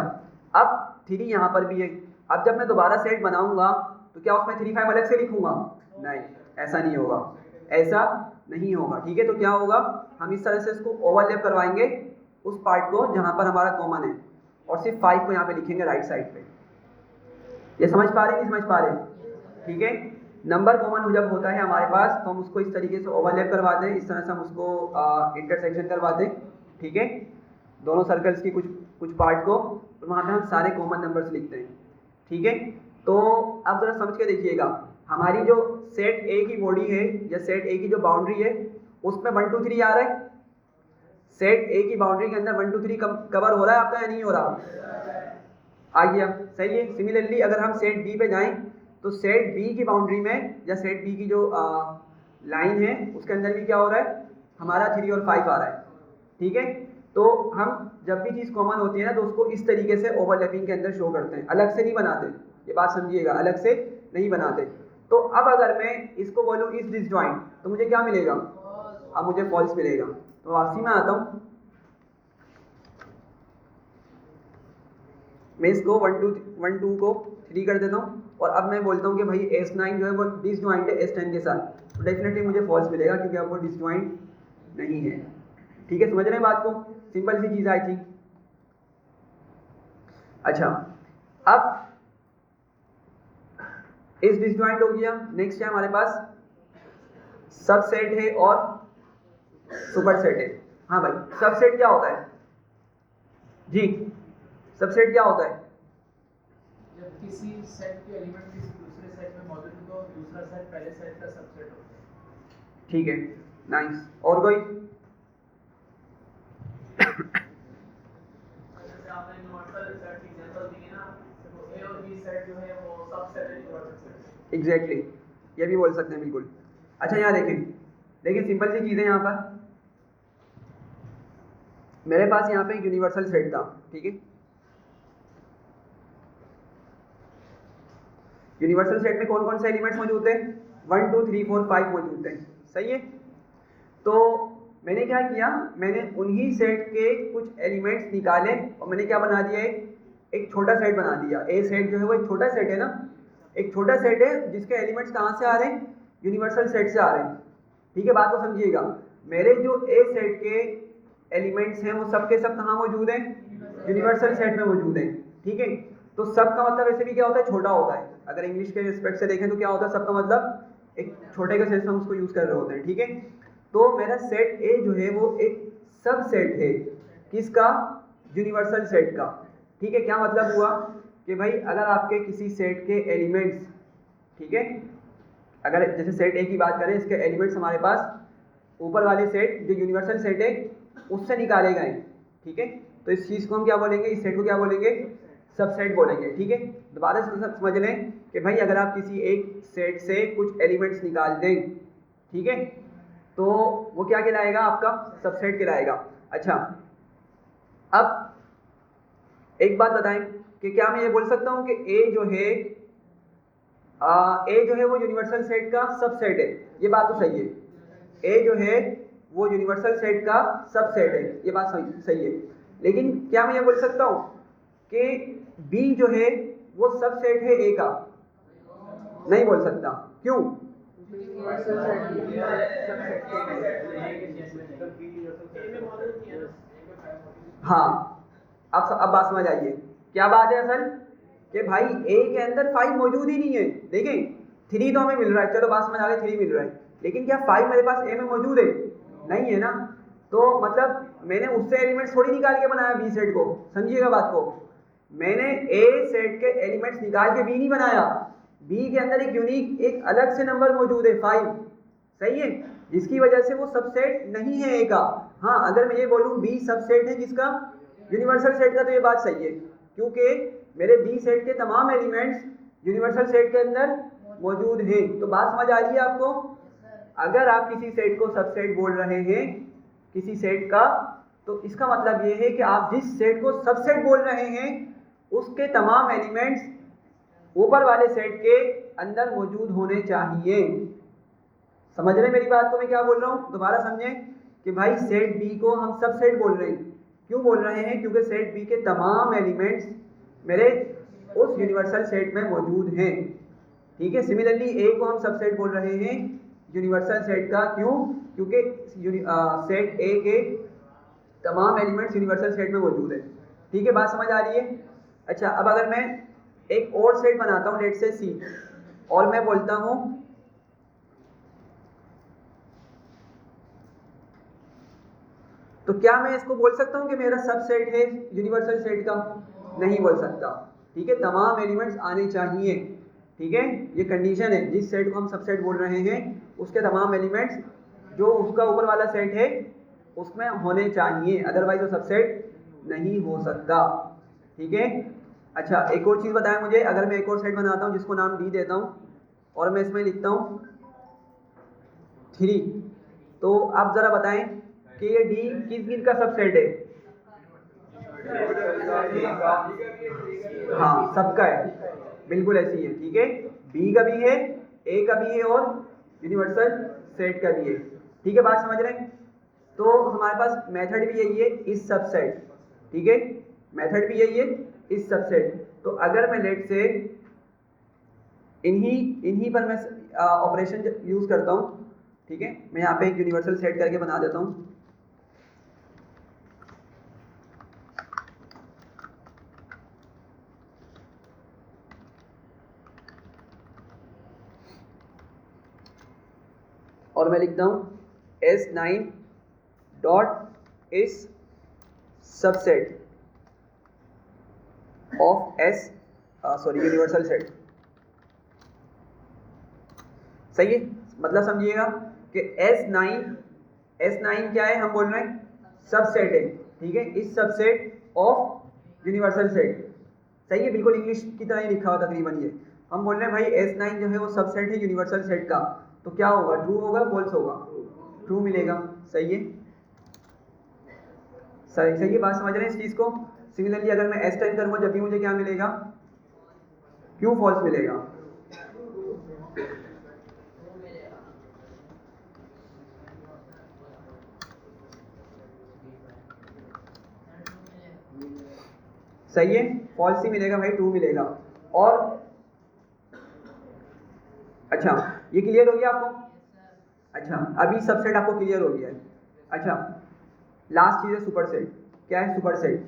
अब 3 यहाँ पर भी है। अब जब मैं दोबारा सेट बनाऊंगा तो क्या उसमें 3 5 अलग से लिखूंगा? नहीं, ऐसा नहीं होगा, ऐसा नहीं होगा। ठीक है, तो क्या होगा? हम इस तरह से इसको ओवरलैप करवाएंगे उस पार्ट को जहाँ पर हमारा कॉमन है, और सिर्फ 5 को यहाँ पे लिखेंगे राइट साइड पे। ये समझ पा रहे नहीं समझ पा रहे? ठीक है, नंबर कॉमन जब होता है हमारे पास तो हम उसको इस तरीके से ओवरलैप करवाते हैं, इस तरह से हम उसको इंटरसेक्शन करवाते हैं। ठीक है, दोनों सर्कल्स की कुछ पार्ट को, और वहाँ पे हम सारे कॉमन नंबर्स लिखते हैं। ठीक है, तो अब जरा समझ के देखिएगा, हमारी जो सेट ए की बॉडी है या सेट ए की जो बाउंड्री है उसमें 1 2 3 आ रहा है। सेट ए की बाउंड्री के अंदर 1 2 3 कवर हो रहा है आपका या नहीं हो रहा? आ गया, सही है। सिमिलरली अगर हम सेट बी पे जाएं तो सेट बी की बाउंड्री में या सेट बी की जो लाइन है उसके अंदर भी क्या हो रहा है? हमारा 3 और 5 आ रहा है। ठीक है, तो हम जब भी चीज़ कॉमन होती है ना तो उसको इस तरीके से ओवरलैपिंग के अंदर शो करते हैं, अलग से नहीं बनाते। ये बात समझिएगा, अलग से नहीं बनाते। तो अब अगर मैं इसको बोलूँ इस डिसजॉइंट, तो मुझे क्या मिलेगा? अब मुझे फॉल्स मिलेगा। तो वापसी में आता हूँ, मैं इसको 1 2 को 3 कर देता हूँ, और अब मैं बोलता हूँ कि भाई S9 जो है वो डिसजॉइंट है S10 के साथ, तो डेफिनेटली मुझे फॉल्स मिलेगा क्योंकि अब वो डिसजॉइंट नहीं है। ठीक है, समझ रहे हैं बात को? सिंपल सी चीज़ आई थी। अच्छा, अब इस डिसजॉइंट हो गया। नेक्स्ट है हमारे पास सबसेट है और सुपरसेट है। हाँ भाई, सबसेट क्या होता है जी? सबसेट क्या होता है? जब किसी सेट के एलिमेंट किसी दूसरे सेट में मौजूद हो तो दूसरा सेट पहले सेट का सबसेट होता है। ठीक है, नाइस। और कोई? जैसे आपने यूनिवर्सल सेट की एग्जांपल दी है ना, तो ए और बी सेट जो है वो सबसेट है यूनिवर्सल सेट। एग्जैक्टली, ये भी बोल सकते हैं बिल्कुल। अच्छा, यहाँ देखिए सिंपल सी चीज़ है। यहाँ पर मेरे पास यहाँ पे एक यूनिवर्सल सेट था। ठीक है, यूनिवर्सल सेट में कौन कौन से एलिमेंट्स मौजूद थे? 1 2 3 4 5 मौजूद थे। सही है, तो मैंने क्या किया, मैंने उन्हीं सेट के कुछ एलिमेंट्स निकाले और मैंने क्या बना दिया? एक छोटा सेट बना दिया। ए सेट जो है वो एक छोटा सेट है ना, एक छोटा सेट है जिसके एलिमेंट्स कहाँ से आ रहे हैं? यूनिवर्सल सेट से आ रहे हैं। ठीक है, बात को समझिएगा। मेरे जो ए सेट के एलिमेंट्स हैं वो सब के सब कहाँ मौजूद हैं? यूनिवर्सल सेट में मौजूद हैं। ठीक है, तो सब का मतलब वैसे भी क्या होता है? छोटा होता है। अगर इंग्लिश के रिस्पेक्ट से देखें तो क्या होता है? सबका मतलब एक छोटे के सेंस में हम उसको यूज़ कर रहे होते हैं। ठीक है, तो मेरा सेट ए जो है वो एक सब सेट है किसका? यूनिवर्सल सेट का। ठीक है, क्या मतलब हुआ कि भाई अगर आपके किसी सेट के एलिमेंट्स, ठीक है, अगर जैसे सेट ए की बात करें, इसके एलिमेंट्स हमारे पास ऊपर वाले सेट जो यूनिवर्सल सेट है उससे निकाले गए। ठीक है, तो इस चीज़ को हम क्या बोलेंगे? इस सेट को क्या बोलेंगे? सबसेट बोलेंगे। ठीक है, दोबारा से समझ लें कि भाई अगर आप किसी एक सेट से कुछ एलिमेंट्स निकाल दें, ठीक है, तो वो क्या कहलाएगा? आपका सबसेट कहलाएगा। अच्छा, अब एक बात बताएं कि क्या मैं ये बोल सकता हूँ कि ए जो है वो यूनिवर्सल सेट का सबसेट है? ये बात तो सही है। ए जो है वो यूनिवर्सल सेट का सबसेट है, ये बात सही है। लेकिन क्या मैं ये बोल सकता हूँ कि बी जो है वो सबसेट है ए का? नहीं बोल सकता। क्यों? हाँ, अब बात समझ आइए। क्या बात है असल? कि भाई ए के अंदर 5 मौजूद ही नहीं है। देखें 3 तो हमें मिल रहा है, चलो बात समझ आ गई, 3 मिल रहा है, लेकिन क्या 5 मेरे पास ए में मौजूद है? नहीं है ना। तो मतलब मैंने उससे एलिमेंट्स थोड़ी निकाल के बनाया बी सेट को, समझिएगा बात को। मैंने ए सेट के एलिमेंट्स निकाल के बी नहीं बनाया, बी के अंदर एक यूनिक एक अलग से नंबर मौजूद है 5, सही है, जिसकी वजह से वो सबसेट नहीं है ए का। हाँ अगर मैं ये बोलूँ बी सबसेट है किसका? यूनिवर्सल सेट का, तो ये बात सही है, क्योंकि मेरे बी सेट के तमाम एलिमेंट्स यूनिवर्सल सेट के अंदर मौजूद हैं। तो बात समझ आ रही है आपको? अगर आप किसी सेट को सबसेट बोल रहे हैं किसी सेट का, तो इसका मतलब ये है कि आप जिस सेट को सबसेट बोल रहे हैं उसके तमाम एलिमेंट्स ऊपर वाले सेट के अंदर मौजूद होने चाहिए। समझ रहे हैं मेरी बात को मैं क्या बोल रहा हूँ? दोबारा समझें कि भाई सेट बी को हम सबसेट बोल रहे हैं। क्यों बोल रहे हैं? क्योंकि सेट बी के तमाम एलिमेंट्स मेरे उस यूनिवर्सल सेट में मौजूद हैं। ठीक है, सिमिलरली ए को हम सबसेट बोल रहे हैं यूनिवर्सल सेट का। क्यों? क्योंकि सेट ए के तमाम एलिमेंट्स यूनिवर्सल सेट में मौजूद है। ठीक है, बात समझ आ रही है? अच्छा, अब अगर मैं एक और सेट बनाता हूँ, लेट से सी, और मैं बोलता हूँ तो क्या मैं इसको बोल सकता हूँ कि मेरा सबसेट है यूनिवर्सल सेट का? नहीं बोल सकता। ठीक है, तमाम एलिमेंट्स आने चाहिए। ठीक है, ये कंडीशन है, जिस सेट को हम सबसेट बोल रहे हैं उसके तमाम एलिमेंट्स जो उसका ऊपर वाला सेट है उसमें होने चाहिए, अदरवाइज वो सबसेट नहीं हो सकता। ठीक है, अच्छा एक और चीज़ बताएं मुझे, अगर मैं एक और सेट बनाता हूँ जिसको नाम डी देता हूँ और मैं इसमें लिखता हूँ 3, तो आप ज़रा बताएं कि ये डी किस गिन का सबसेट है? हाँ सबका है, बिल्कुल ऐसी है। ठीक है, बी का भी है, ए का भी है और यूनिवर्सल सेट का भी है। ठीक है, बात समझ रहे हैं? तो हमारे पास मेथड भी यही है, इस सबसेट। ठीक है, मेथड भी यही है, इस सबसेट। तो अगर मैं लेट से इन्हीं पर मैं ऑपरेशन यूज करता हूँ। ठीक है, मैं यहाँ पे एक यूनिवर्सल सेट करके बना देता हूँ। और मैं लिखता हूँ S9 डॉट इस सबसेट ऑफ यूनिवर्सल सेट। सही है, मतलब समझिएगा कि S9 क्या है? हम बोल रहे हैं सबसेट है। ठीक है, इस सबसेट ऑफ यूनिवर्सल सेट। सही है, बिल्कुल इंग्लिश की तरह ही लिखा हुआ तकरीबन ये। हम बोल रहे हैं भाई S9 जो है वो सबसेट है यूनिवर्सल सेट का, तो क्या होगा? ट्रू होगा, फॉल्स होगा? ट्रू मिलेगा। सही है, सही है, बात समझ रहे हैं इस चीज़ को? सिमिलरली अगर मैं S10 करूँगा जब भी मुझे क्या मिलेगा? क्यों फॉल्स मिलेगा? सही है, फॉल्स ही मिलेगा भाई, ट्रू मिलेगा। और अच्छा, ये क्लियर हो गया आपको? अच्छा, अभी सबसेट आपको क्लियर हो गया है। अच्छा, लास्ट चीज़ है सुपरसेट। क्या है सुपरसेट?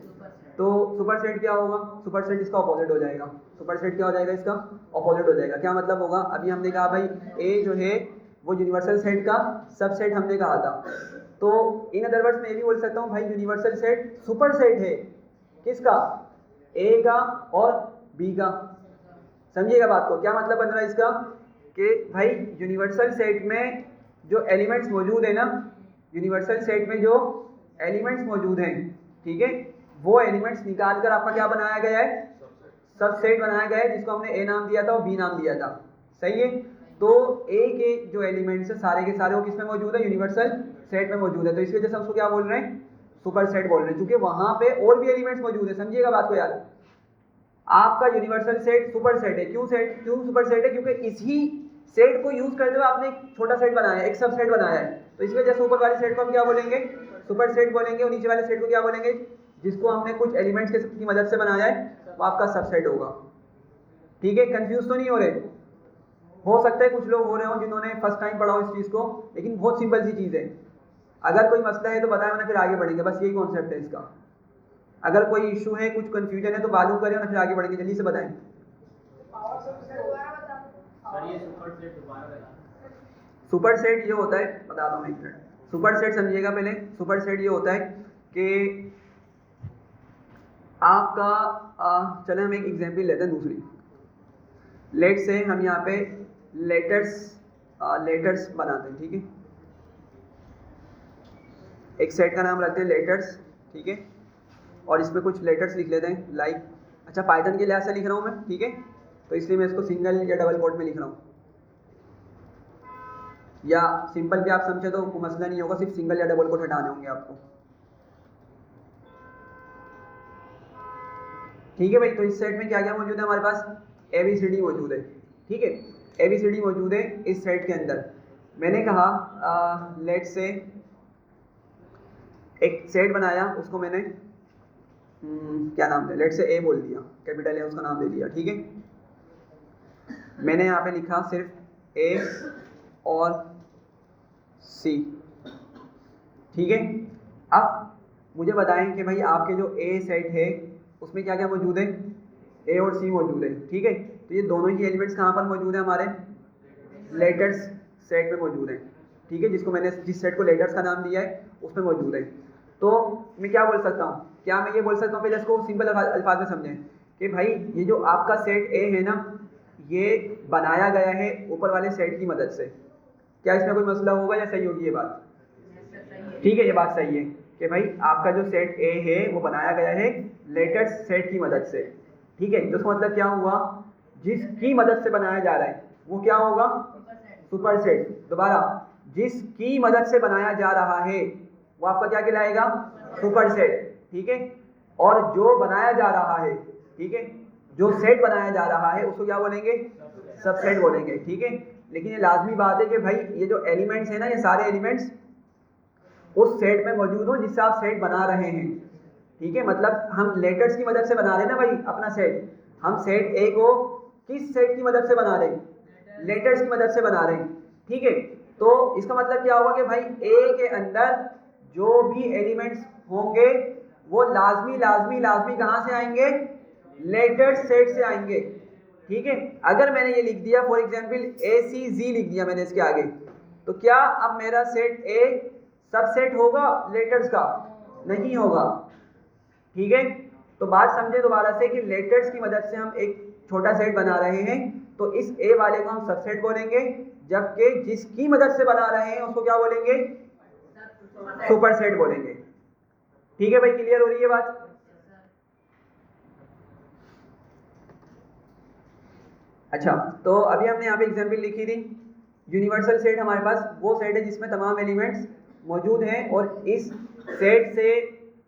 तो सुपरसेट क्या होगा? सुपरसेट इसका ऑपोजिट हो जाएगा। सुपरसेट क्या हो जाएगा? इसका ऑपोजिट हो जाएगा। क्या मतलब होगा? अभी हमने कहा भाई ए जो है वो यूनिवर्सल सेट का सबसेट हमने कहा था, तो इन अदर वर्ड्स मैं ये भी बोल सकता हूँ भाई यूनिवर्सल सेट सुपरसेट है किसका? ए का और बी का। समझिएगा बात को? क्या मतलब बन रहा है इसका कि भाई यूनिवर्सल सेट में जो एलिमेंट्स मौजूद है ना, यूनिवर्सल सेट में जो एलिमेंट्स मौजूद हैं, ठीक है, वो एलिमेंट्स निकाल कर आपका क्या बनाया गया है? सबसेट बनाया गया है, जिसको हमने ए नाम दिया था और बी नाम दिया था। सही है, तो ए के जो एलिमेंट्स है सारे के सारे वो किस में मौजूद है? यूनिवर्सल सेट में मौजूद है। तो इस वजह से हम उसको क्या बोल रहे हैं? सुपर सेट बोल रहे हैं, क्योंकि वहां पे और भी एलिमेंट्स मौजूद है। समझिएगा बात को यार, आपका यूनिवर्सल सेट सुपर सेट है। क्यों सुपर सेट है? क्योंकि इसी सेट को यूज करते हुए आपने एक छोटा सेट बनाया है, एक सब सेट बनाया है। तो इस वजह से ऊपर वाले सेट को हम क्या बोलेंगे? सुपर सेट बोलेंगे, और नीचे वाले सेट को क्या बोलेंगे? जिसको हमने कुछ एलिमेंट्स की मदद से बनाया है वो आपका सबसेट होगा। ठीक है, कंफ्यूज तो नहीं हो रहे? हो सकता है कुछ लोग हो रहे हो जिन्होंने फर्स्ट टाइम पढ़ा हो इस चीज़ को, लेकिन बहुत सिंपल सी चीज़ है। अगर कोई मसला है तो बताएं, वरना फिर आगे बढ़ेंगे। बस यही कॉन्सेप्ट है इसका। अगर कोई इशू है, कुछ कंफ्यूजन है तो मालूम करें, और फिर आगे बढ़ेंगे। जल्दी से बताएं। सर ये सुपर सेट दोबारा बता। सुपर सेट ये होता है, बताता हूँ एक मिनट। सुपर सेट समझिएगा पहले। सुपर सेट ये होता है कि आपका चले हम एक एग्जांपल लेते हैं दूसरी। लेट से हम यहाँ पे लेटर्स बनाते हैं, ठीक है। एक सेट का नाम रखते हैं लेटर्स, ठीक है, और इसमें कुछ लेटर्स लिख लेते हैं लाइक, अच्छा पाइथन के लिहाज से लिख रहा हूँ मैं, ठीक है, तो इसलिए मैं इसको सिंगल या डबल कोट में लिख रहा हूँ, या सिंपल भी आप समझे तो मसला नहीं होगा, सिर्फ सिंगल या डबल कोट हटाने होंगे आपको, ठीक है भाई। तो इस सेट में क्या क्या मौजूद है हमारे पास, ABCD मौजूद है, ठीक है, ABCD मौजूद है इस सेट के अंदर। मैंने कहा लेट से एक सेट बनाया, उसको मैंने क्या नाम दिया, लेट से A बोल दिया, कैपिटल A उसका नाम दे दिया, ठीक है। मैंने यहाँ पे लिखा सिर्फ A और C, ठीक है। अब मुझे बताएं कि भाई आपके जो A सेट है उसमें क्या क्या मौजूद है, A और C मौजूद है, ठीक है। तो ये दोनों ही एलिमेंट्स कहाँ पर मौजूद है, हमारे लेटर्स सेट में मौजूद है, ठीक है, जिसको मैंने जिस सेट को लेटर्स का नाम दिया है उसमें मौजूद है। तो मैं क्या बोल सकता हूँ, क्या मैं ये बोल सकता हूँ, पहले इसको सिंपल अल्फाज में समझें कि भाई ये जो आपका सेट A है ना, ये बनाया गया है ऊपर वाले सेट की मदद से। क्या इसमें कोई मसला होगा या सही होगी ये बात, ठीक है, ये बात सही है कि भाई आपका जो सेट A है वो बनाया गया है लेटर्स सेट की मदद से, ठीक है। तो मतलब क्या हुआ, जिसकी मदद से बनाया जा रहा है वो क्या होगा, सुपर सेट। दोबारा, जिसकी मदद से बनाया जा रहा है वो आपका क्या कहलाएगा, सुपर सेट, ठीक है। और जो बनाया जा रहा है, ठीक है, जो सेट बनाया जा रहा है उसको क्या बोलेंगे, सबसेट बोलेंगे, ठीक है। लेकिन ये लाजमी बात है कि भाई ये जो एलिमेंट्स है ना, ये सारे एलिमेंट्स उस सेट में मौजूद हो जिससे आप सेट बना रहे हैं, ठीक है। मतलब हम लेटर्स की मदद से बना रहे हैं ना भाई अपना सेट, हम सेट A को किस सेट की मदद से बना रहे हैं, लेटर्स की मदद से बना रहे हैं, ठीक है। तो इसका मतलब क्या होगा कि भाई A के अंदर जो भी एलिमेंट्स होंगे वो लाजमी लाजमी लाजमी कहाँ से आएंगे, लेटर्स सेट से आएंगे, ठीक है। अगर मैंने ये लिख दिया फॉर एग्जांपल ACG लिख दिया मैंने इसके आगे, तो क्या अब मेरा सेट A सबसेट होगा लेटर्स का, नहीं होगा, ठीक है। तो बात समझे दोबारा से कि लेटर्स की मदद से हम एक छोटा सेट बना रहे हैं, तो इस A वाले को हम सबसेट बोलेंगे, जबकि जिसकी मदद से बना रहे हैं उसको क्या बोलेंगे, सुपर सेट बोलेंगे, ठीक है भाई। क्लियर हो रही है बात। अच्छा, तो अभी हमने यहाँ पे एग्जांपल लिखी थी। यूनिवर्सल सेट हमारे पास वो सेट है जिसमें तमाम एलिमेंट्स मौजूद हैं, और इस सेट से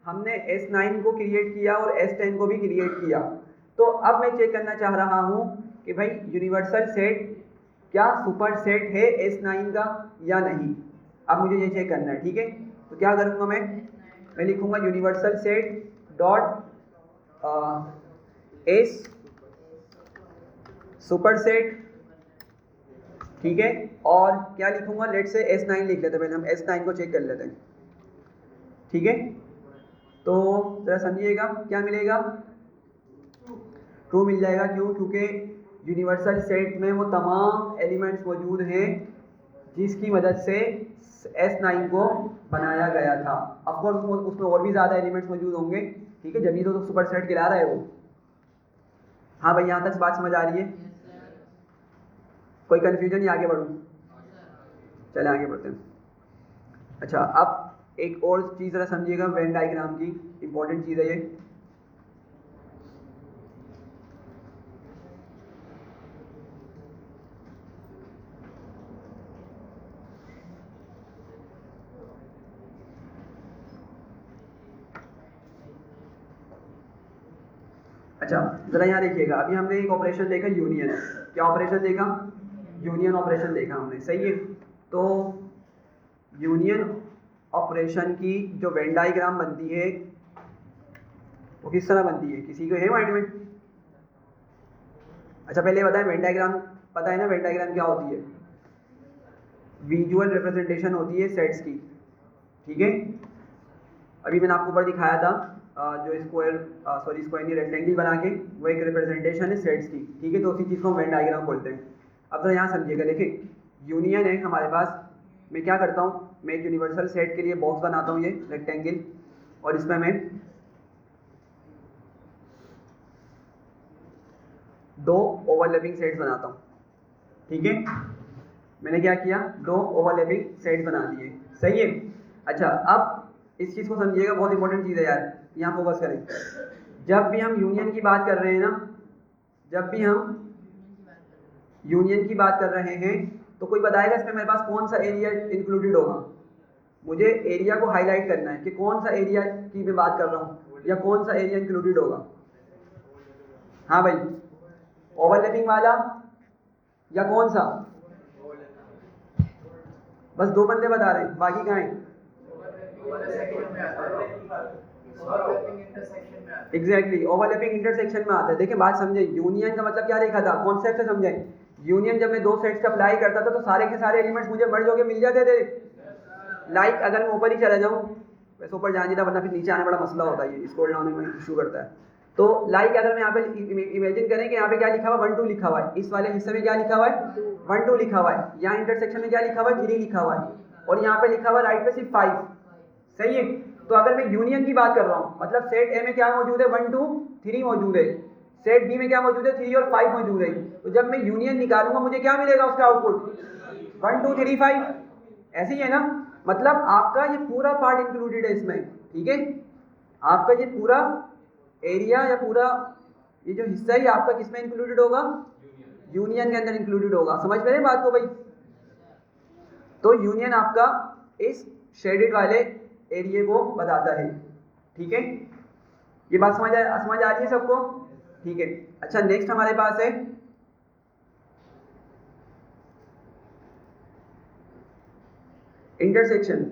हमने S9 को क्रिएट किया और S10 को भी क्रिएट किया। तो अब मैं चेक करना चाह रहा हूँ कि भाई यूनिवर्सल सेट क्या सुपर सेट है S9 का या नहीं। अब मुझे ये चेक करना है, ठीक है। तो क्या करूँगा मैं लिखूँगा universal set dot S super set, ठीक है। और क्या लिखूँगा, लेट से S9 लिख लेते हैं, पहले हम S9 को चेक कर लेते हैं, ठीक है। तो जरा समझिएगा क्या मिलेगा, ट्रू मिल जाएगा। क्यों, क्योंकि यूनिवर्सल सेट में वो तमाम एलिमेंट्स मौजूद हैं जिसकी मदद से S9 को बनाया गया था। ऑफकोर्स उसमें और भी ज़्यादा एलिमेंट्स मौजूद होंगे, ठीक है, जब ये तो सुपर सेट गिरा रहा है वो। हाँ भाई, यहाँ तक बात समझ आ रही है, कोई कन्फ्यूजन या आगे बढ़ूँ, चले आगे बढ़ते हैं। अच्छा, अब एक और चीज़ ज़रा समझिएगा, वेन डायग्राम की इंपॉर्टेंट चीज़ है ये। अच्छा, ज़रा यहाँ देखिएगा, अभी हमने एक ऑपरेशन देखा यूनियन। क्या ऑपरेशन देखा, यूनियन ऑपरेशन देखा हमने, सही है। तो यूनियन ऑपरेशन की जो वेन डायग्राम बनती है वो किस तरह बनती है, किसी को है माइंड में? अच्छा, पहले बताएं वेन डायग्राम पता है ना, वेन डायग्राम क्या होती है? विजुअल रिप्रेजेंटेशन होती है सेट्स की, ठीक है। अभी मैंने आपको ऊपर दिखाया था जो स्क्वायर नहीं रेक्टेंगल बना के वो एक रिप्रेजेंटेशन है सेट्स की, ठीक है। तो उसी चीज़ को हम वेन डायग्राम बोलते हैं। अब जरा यहाँ समझिएगा, देखिए यूनियन है हमारे पास, मैं क्या करता हूँ, मैं एक यूनिवर्सल सेट के लिए बॉक्स बनाता हूँ ये रेक्टेंगल, और इसमें मैं दो ओवरलैपिंग सेट्स बनाता हूँ, ठीक है। मैंने क्या किया, दो ओवरलैपिंग सेट्स बना दिए, सही है। अच्छा, अब इस चीज़ को समझिएगा, बहुत इंपॉर्टेंट चीज़ है यार, यहाँ फोकस करें। जब भी हम यूनियन की बात कर रहे हैं ना, जब भी हम यूनियन की बात कर रहे हैं तो कोई बताएगा इसमें मेरे पास कौन सा एरिया इंक्लूडेड होगा। मुझे एरिया को हाईलाइट करना है कि कौन सा एरिया की मैं बात कर रहा हूँ या कौन सा एरिया इंक्लूडेड होगा। हाँ भाई, ओवरलैपिंग वाला या कौन सा? बस दो बंदे बता रहे हैं, बाकी कहाँ हैं? एग्जैक्टली, ओवरलैपिंग इंटरसेक्शन में आता है। देखिए बात समझे, यूनियन का मतलब क्या देखा था, कॉन्सेप्ट से समझे। यूनियन जब मैं दो सेट्स का अप्लाई करता था तो सारे के सारे एलिमेंट्स मुझे मर्ज होके मिल जाते थे। लाइक अगर मैं ऊपर ही चला जाऊँ, वैसे ऊपर जाने था वरना फिर नीचे आने बड़ा मसला होता है, ये स्क्रॉल डाउन में इशू करता है। तो लाइक अगर मैं यहाँ पे इमेजिन करें कि यहाँ पे क्या लिखा हुआ है, 1 2 लिखा हुआ है, इस वाले हिस्से में क्या लिखा हुआ है, 1 2 लिखा हुआ है, यहाँ इंटरसेक्शन में क्या लिखा हुआ है, 3 लिखा हुआ है, और यहाँ पे लिखा हुआ है राइट पे सिर्फ 5, सही है। तो अगर मैं यूनियन की बात कर रहा हूँ, मतलब सेट ए में क्या मौजूद है, 1 2 3 मौजूद है, सेट बी में क्या मौजूद है, 3 और 5 मौजूद है। तो जब मैं यूनियन निकालूंगा मुझे क्या मिलेगा उसका आउटपुट, 1 2 3 5, ऐसे ही है ना। मतलब आपका ये पूरा पार्ट इंक्लूडेड है इसमें, ठीक है। आपका ये पूरा एरिया या पूरा ये जो हिस्सा है आपका किसमें इंक्लूडेड होगा, यूनियन के अंदर इंक्लूडेड होगा। समझ में रहे बात को भाई। तो यूनियन आपका इस शेडेड वाले एरिया को बताता है, ठीक है। ये बात समझ आ रही है सबको, ठीक है। अच्छा, नेक्स्ट हमारे पास है इंटरसेक्शन।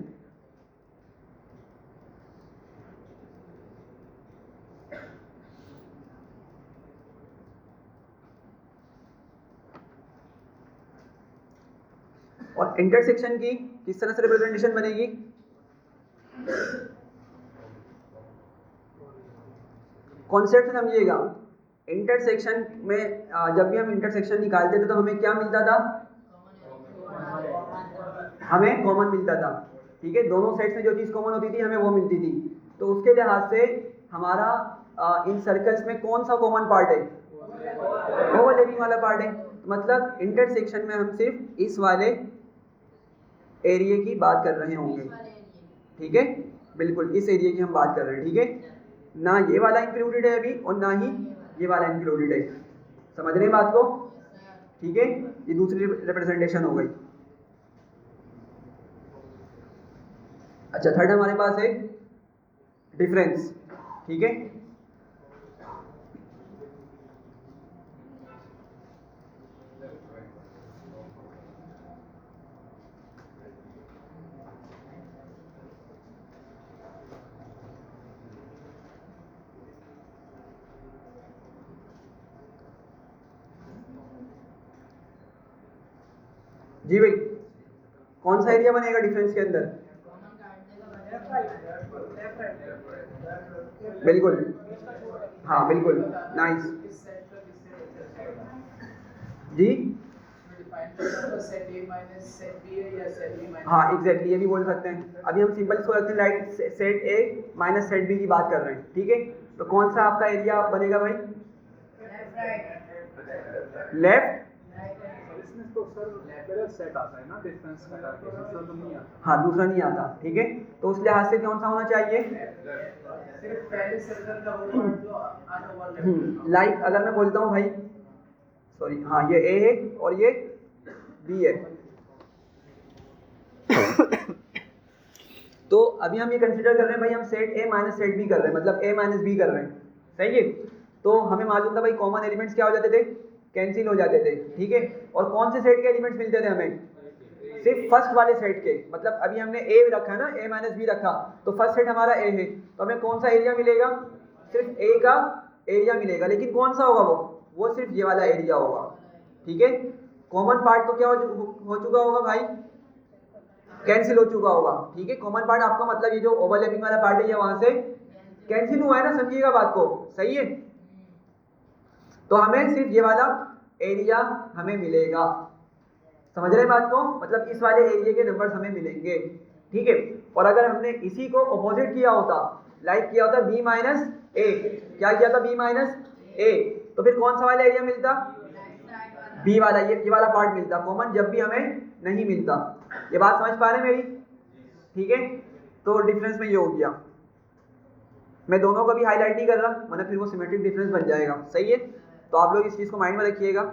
और इंटरसेक्शन की किस तरह से रिप्रेजेंटेशन बनेगी, कॉन्सेप्ट समझिएगा। इंटरसेक्शन में जब भी हम इंटरसेक्शन निकालते थे तो हमें क्या मिलता था, हमें कॉमन मिलता था, ठीक है। दोनों सेट्स में जो चीज़ कॉमन होती थी हमें वो मिलती थी। तो उसके लिहाज से हमारा इन सर्कल्स में कौन सा कॉमन पार्ट है, ओवरलैपिंग वाला पार्ट है। मतलब इंटरसेक्शन में हम सिर्फ इस वाले एरिया की बात कर रहे होंगे, ठीक है। बिल्कुल इस एरिया की हम बात कर रहे हैं, ठीक है। ना ये वाला इंक्लूडेड है अभी और ना ही ये वाला इंक्लूडेड है। समझ रहे हैं बात को, ठीक है। ये दूसरी रिप्रेजेंटेशन हो गई। अच्छा, थर्ड हमारे पास है डिफरेंस, ठीक है। जी भाई, कौन सा एरिया बनेगा डिफरेंस के अंदर, बिल्कुल, हाँ बिल्कुल, नाइस जी, हाँ एग्जैक्टली, ये भी बोल सकते हैं। अभी हम सिंपल इसको रखते हैं, right set A minus set B की बात कर रहे हैं, ठीक है। तो कौन सा आपका एरिया बनेगा भाई, लेफ्ट, तो सर लेवल सेट आता है ना डिफरेंस का, दूसरा तो नहीं आता। हाँ दूसरा नहीं आता, ठीक है। तो उस लिहाज से कौन सा होना चाहिए, सिर्फ पहले सर्कल का वो पार्ट जो अनओवरलैप। लाइक अगर मैं बोलता हूँ भाई, सॉरी, हाँ ये ए है और ये बी है। तो अभी हम ये कंसीडर कर रहे हैं भाई, हम set A minus set B कर रहे हैं, मतलब ए माइनस बी कर रहे हैं, सही है। तो हमें मालूम था भाई कॉमन एलिमेंट्स क्या हो जाते थे, कैंसिल हो जाते थे, ठीक है। और कौन से सेट के एलिमेंट्स मिलते थे हमें, सिर्फ फर्स्ट वाले सेट के। मतलब अभी हमने ए रखा ना, ए माइनस बी रखा, तो फर्स्ट सेट हमारा ए है, तो हमें कौन सा एरिया मिलेगा, सिर्फ ए का एरिया मिलेगा। लेकिन कौन सा होगा वो सिर्फ ये वाला एरिया होगा, ठीक है। कॉमन पार्ट तो क्या हो चुका होगा भाई, कैंसिल हो चुका होगा, ठीक है। कॉमन पार्ट आपका मतलब ये जो ओवरलैपिंग वाला पार्ट है ये वहां से कैंसिल हुआ है ना, समझिएगा बात को, सही है। तो हमें सिर्फ ये वाला एरिया हमें मिलेगा, समझ रहे हैं बात को, मतलब इस वाले एरिया के नंबर्स हमें मिलेंगे, ठीक है। और अगर हमने इसी को अपोजिट किया होता, लाइक किया होता b माइनस ए, क्या किया था b माइनस ए, तो फिर कौन सा वाला एरिया मिलता, b वाला, ये वाला पार्ट मिलता कॉमन, जब भी हमें नहीं मिलता। ये बात समझ पा रहे हैं मेरी, ठीक है। तो डिफरेंस में ये हो गया, मैं दोनों को भी हाईलाइट नहीं कर रहा वरना फिर वो सिमेट्रिक डिफरेंस बन जाएगा, सही है। तो आप लोग इस चीज़ को माइंड में रखिएगा।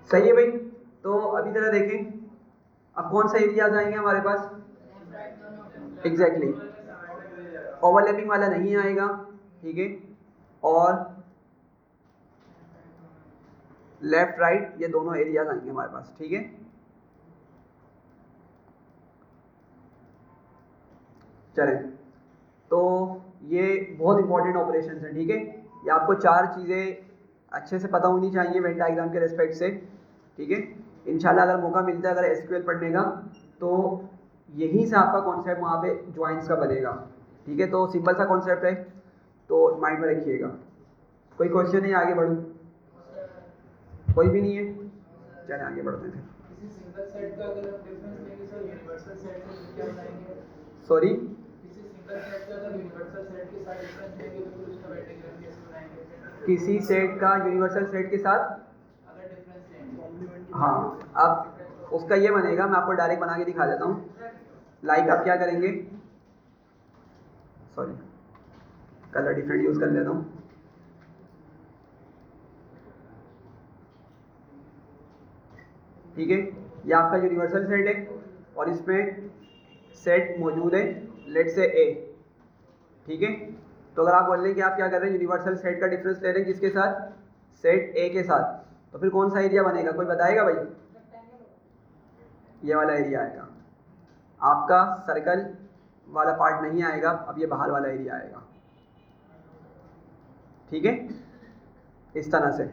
सही है भाई। तो अभी जरा देखें, अब कौन सा एरिया आएंगे हमारे पास, एग्जैक्टली ओवरलैपिंग वाला नहीं आएगा, ठीक है। और लेफ्ट राइट ये दोनों एरियाज आएंगे हमारे पास, ठीक है। चलें, तो ये बहुत इंपॉर्टेंट ऑपरेशन है, ठीक है। ये आपको 4 चीज़ें अच्छे से पता होनी चाहिए वेन डायग्राम के रेस्पेक्ट से, ठीक है। इंशाल्लाह अगर मौका मिलता है अगर एसक्यूएल पढ़ने का, तो यहीं से आपका कॉन्सेप्ट वहाँ पे ज्वाइंट्स का बनेगा, ठीक है। तो सिंपल सा कॉन्सेप्ट है, तो माइंड में रखिएगा। कोई क्वेश्चन नहीं, आगे बढ़ूँ, कोई भी नहीं है, चलें आगे बढ़ते हैं। किसी सिंगल सेट का अगर हम डिफरेंस लेंगे सर यूनिवर्सल सेट से क्या बनाएंगे, सॉरी, किसी सिंगल सेट का अगर यूनिवर्सल सेट के साथ डिफरेंस लेंगे तो फिर उसका वेट डायग्राम कैसे बनाएंगे, किसी सेट का यूनिवर्सल सेट के साथ अगर डिफरेंस लेंगे, हाँ, अब उसका ये बनेगा, मैं आपको डायरेक्ट बना के दिखा देता हूँ। लाइक आप क्या करेंगे, सॉरी कलर डिफरेंट यूज़ कर लेता हूँ। ठीक है, ये आपका यूनिवर्सल सेट है और इसमें सेट मौजूद है लेट से ए, ठीक है। तो अगर आप बोल रहे हैं कि आप क्या कर रहे हैं, यूनिवर्सल सेट का डिफरेंस ले रहे हैं किसके साथ, सेट ए के साथ, तो फिर कौन सा एरिया बनेगा, कोई बताएगा भाई। ये वाला एरिया आएगा आपका, सर्कल वाला पार्ट नहीं आएगा, अब ये बाहर वाला एरिया आएगा, ठीक है। इस तरह से,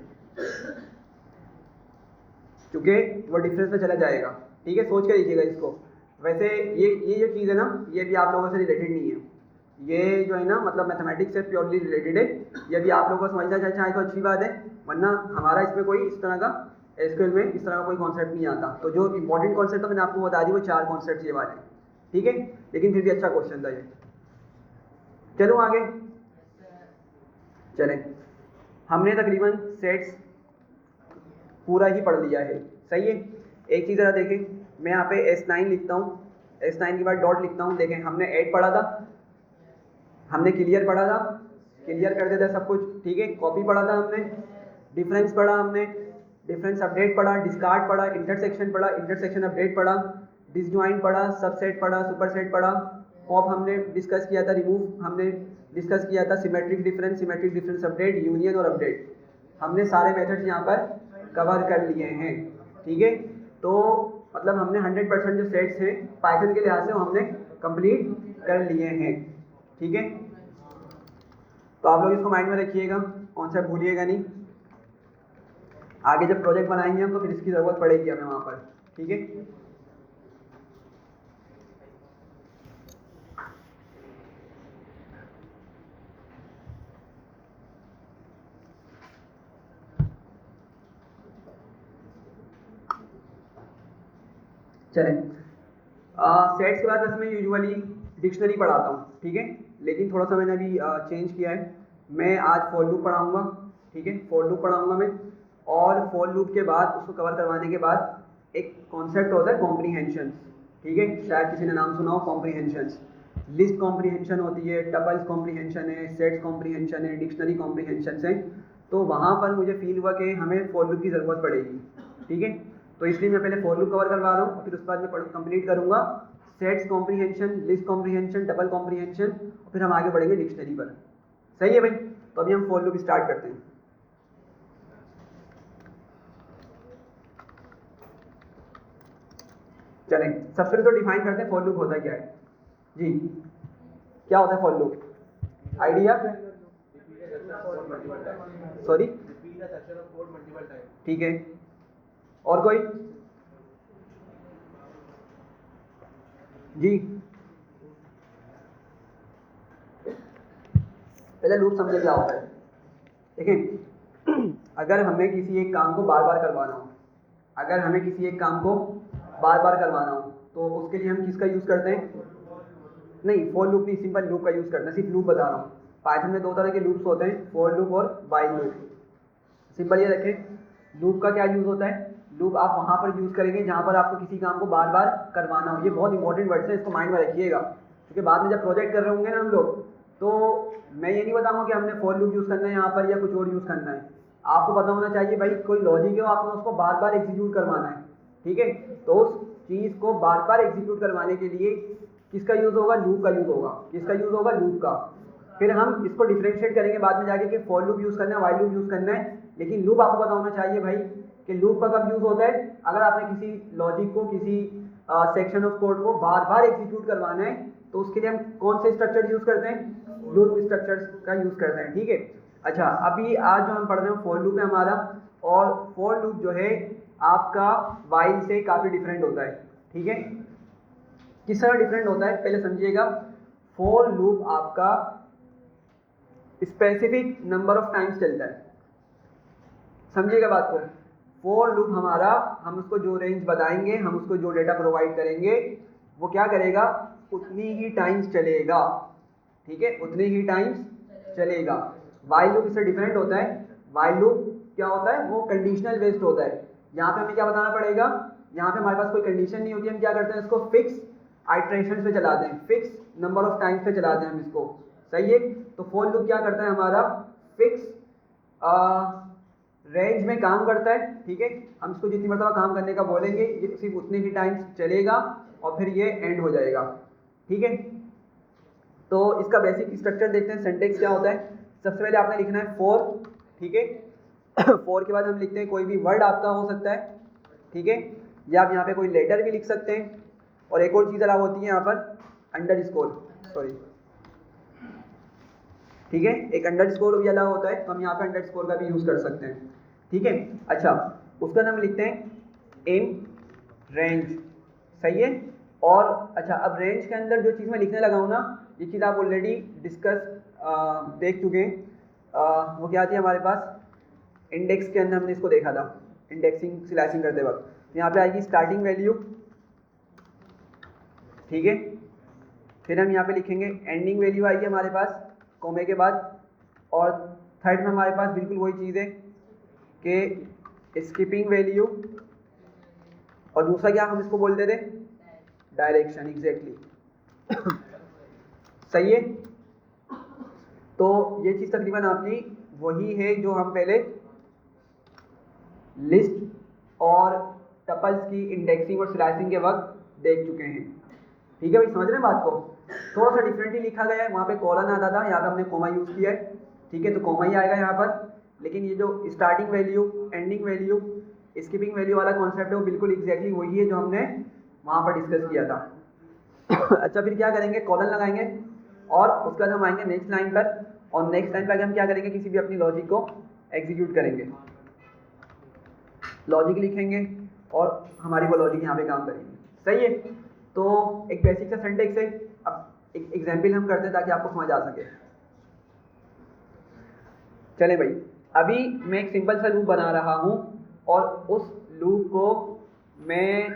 क्योंकि वो डिफरेंस में चला जाएगा, ठीक है। सोच के देखिएगा इसको। वैसे ये जो चीज़ है ना, ये भी आप लोगों से रिलेटेड नहीं है, ये जो है ना मतलब मैथमेटिक्स से प्योरली रिलेटेड है। ये भी आप लोगों को समझना चाहे तो अच्छी बात है, वरना हमारा इसमें कोई इस तरह का एसक्यूएल में इस तरह का कोई कॉन्सेप्ट नहीं आता। तो जो इंपॉर्टेंट कॉन्सेप्ट मैंने आपको बता दी वो 4 कॉन्सेप्ट ये वाले, ठीक है। लेकिन फिर भी अच्छा क्वेश्चन था ये। चलो आगे चलें, हमने तकरीबन सेट्स पूरा ही पढ़ लिया है, सही है। एक चीज़ ज़रा देखें, मैं यहाँ पे S9 लिखता हूँ, S9 के बाद डॉट लिखता हूँ। देखें हमने ऐड पढ़ा था, हमने क्लियर पढ़ा था, क्लियर कर देता सब कुछ, ठीक है। कॉपी पढ़ा था हमने, डिफरेंस पढ़ा हमने, डिफरेंस अपडेट पढ़ा, डिस्कार्ड पढ़ा, इंटरसेक्शन पढ़ा, इंटरसेक्शन अपडेट पढ़ा, डिसजॉइंट पढ़ा, सबसेट पढ़ा, सुपरसेट पढ़ा, पॉप हमने डिस्कस किया था, रिमूव हमने डिस्कस किया था, सिमेट्रिक डिफरेंस अपडेट, यूनियन और अपडेट, हमने सारे मेथड्स यहाँ पर कवर कर लिए हैं, ठीक है। तो मतलब हमने 100% जो सेट्स हैं पाइथन के लिहाज से वो हमने कंप्लीट कर लिए हैं, ठीक है। तो आप लोग इसको माइंड में रखिएगा, कॉन्सेप्ट भूलिएगा नहीं। आगे जब प्रोजेक्ट बनाएंगे हम तो फिर इसकी ज़रूरत पड़ेगी हमें वहाँ पर, ठीक है। चलें, सेट्स के बाद बस मैं यूजुअली डिक्शनरी पढ़ाता हूँ, ठीक है। लेकिन थोड़ा सा मैंने अभी चेंज किया है, मैं आज फॉर लूप पढ़ाऊँगा, ठीक है। फॉर लूप पढ़ाऊँगा मैं, और फॉर लूप के बाद उसको कवर करवाने के बाद एक कॉन्सेप्ट होता है कॉम्प्रीहेंशन, ठीक है। शायद किसी ने नाम सुना हो कॉम्प्रीहेंशन। लिस्ट कॉम्प्रीहेंशन होती है, टपल्स कॉम्प्रीहेंशन है, सेट्स कॉम्प्रीहेंशन है, डिक्शनरी कॉम्प्रीहेंशन है। तो वहाँ पर मुझे फील हुआ कि हमें फॉर लूप की ज़रूरत पड़ेगी, ठीक है। तो इसलिए मैं पहले फॉर लूप कवर करवा रहा हूँ, फिर उसके बाद मैं कंप्लीट करूँगा sets comprehension, list comprehension, double comprehension, फिर हम आगे बढ़ेंगे डिक्शनरी पर। सही है भाई? तो अभी हम फॉर लूप स्टार्ट करते हैं। चलें, सबसे पहले तो डिफाइन करते हैं फॉर लूप होता क्या है। जी, क्या होता है फॉर लूप? आइडिया? सॉरी, ठीक है, और कोई? जी, पहले लूप समझे क्या होता है। देखें, अगर हमें किसी एक काम को बार बार करवाना हो, अगर हमें किसी एक काम को बार बार करवाना हो तो उसके लिए हम किसका यूज़ करते हैं? नहीं, फॉर लूप नहीं, सिंपल लूप का यूज़ करते हैं। सिर्फ लूप बता रहा हूँ। पाइथन में 2 तरह के लूप्स होते हैं, फॉर लूप और व्हाइल लूप। सिंपल ये रखें, लूप का क्या यूज़ होता है? लूप आप वहाँ पर यूज़ करेंगे जहाँ पर आपको किसी काम को बार बार करवाना हो। ये बहुत इंपॉर्टेंट वर्ड्स है, इसको माइंड में रखिएगा, क्योंकि बाद में जब प्रोजेक्ट कर रहे होंगे ना हम लोग, तो मैं ये नहीं बताऊँगा कि हमने फॉर लूप यूज़ करना है यहाँ पर या कुछ और यूज़ करना है। आपको पता होना चाहिए भाई, कोई लॉजिक है, आपने उसको बार बार एग्जीक्यूट करवाना है, ठीक है? तो उस चीज़ को बार बार एग्जीक्यूट करवाने के लिए किसका यूज़ होगा? लूप का यूज़ होगा। किसका यूज़ होगा? लूप का। फिर हम इसको डिफरेंशिएट करेंगे बाद में जाके कि फॉर लूप यूज़ करना है, व्हाइल लूप यूज़ करना है। लेकिन लूप आपको पता होना चाहिए भाई कि लूप का कब यूज़ होता है? अगर आपने किसी लॉजिक को, किसी सेक्शन ऑफ कोड को बार बार एग्जीक्यूट करवाना है, तो उसके लिए हम कौन से स्ट्रक्चर यूज़ करते हैं? लूप स्ट्रक्चर्स का यूज़ करते हैं, ठीक है? अच्छा, अभी आज जो हम पढ़ रहे हैं फॉर लूप है हमारा, और फॉर लूप जो है आपका व्हाइल से काफ़ी डिफरेंट होता है, ठीक है? किस तरह डिफरेंट होता है पहले समझिएगा। फॉर लूप आपका स्पेसिफिक नंबर ऑफ टाइम्स चलता है, समझिएगा बात को। फॉर लूप हमारा, हम उसको जो रेंज बताएंगे, हम उसको जो डेटा प्रोवाइड करेंगे, वो क्या करेगा? उतनी ही टाइम्स चलेगा, ठीक है? उतनी ही टाइम्स चलेगा। व्हाइल लूप इससे डिफरेंट होता है। व्हाइल लूप क्या होता है? वो कंडीशनल बेस्ड होता है। यहाँ पे हमें क्या बताना पड़ेगा? यहाँ पे हमारे पास कोई कंडीशन नहीं होती, हम क्या करते हैं? इसको फिक्स आइट्रेशन पे चलाते हैं, फिक्स नंबर ऑफ टाइम्स पे चलाते हैं हम इसको, सही है? तो फॉर लूप क्या करता है? हमारा फिक्स रेंज में काम करता है, ठीक है? हम इसको जितनी मरतबा काम करने का बोलेंगे, ये सिर्फ उतने ही टाइम्स चलेगा और फिर ये एंड हो जाएगा, ठीक है? तो इसका बेसिक स्ट्रक्चर देखते हैं। सिंटेक्स क्या होता है? सबसे पहले आपने लिखना है फॉर, ठीक है? फॉर के बाद हम लिखते हैं कोई भी वर्ड आपका हो सकता है, ठीक है? या आप यहाँ पे कोई लेटर भी लिख सकते हैं। और एक और चीज़ अलाव होती है यहाँ पर, अंडरस्कोर, सॉरी, ठीक है? एक अंडरस्कोर भी अलाव होता है, तो हम यहाँ पे अंडरस्कोर का भी यूज़ कर सकते हैं, ठीक है? अच्छा, उसका नाम लिखते हैं इन रेंज, सही है? और अच्छा, अब रेंज के अंदर जो चीज़ मैं लिखने लगा हूँ ना, ये चीज़ आप ऑलरेडी देख चुके हैं। वो क्या थी हमारे पास? इंडेक्स के अंदर हमने इसको देखा था, इंडेक्सिंग स्लैशिंग करते वक्त। यहाँ पे आएगी स्टार्टिंग वैल्यू, ठीक है? फिर हम यहाँ पे लिखेंगे एंडिंग वैल्यू आएगी हमारे पास कॉमे के बाद। और थर्ड में हमारे पास बिल्कुल वही चीज़ है कि स्किपिंग वैल्यू, और दूसरा क्या हम इसको बोलते थे? डायरेक्शन, एग्जैक्टली, सही है? तो ये चीज़ तकरीबन आपकी वही है जो हम पहले लिस्ट और टपल्स की इंडेक्सिंग और स्लैशिंग के वक्त देख चुके हैं, ठीक है भाई? समझ रहे हैं बात को? थोड़ा सा डिफरेंटली लिखा गया है, वहाँ पे कॉलन आता था, यहाँ पे हमने कोमा यूज़ किया है, ठीक है? तो कोमा ही आएगा यहाँ पर। लेकिन ये जो starting value, ending value, skipping value वाला कॉन्सेप्ट है, वो बिल्कुल एग्जैक्टली वही है जो हमने वहाँ पर डिस्कस किया था। अच्छा, फिर क्या करेंगे? कॉलन लगाएंगे और उसके बाद हम आएंगे नेक्स्ट लाइन पर, और नेक्स्ट लाइन पर हम क्या करेंगे? किसी भी अपनी लॉजिक को एग्जीक्यूट करेंगे, लॉजिक लिखेंगे और हमारी वो लॉजिक यहाँ पे काम करेंगे, सही है? तो एक बेसिक सा सिंटेक्स है। अब एक एग्जाम्पल हम करते हैं ताकि आपको समझ आ सके। चले भाई, अभी मैं एक सिंपल सा लूप बना रहा हूँ और उस लूप को मैं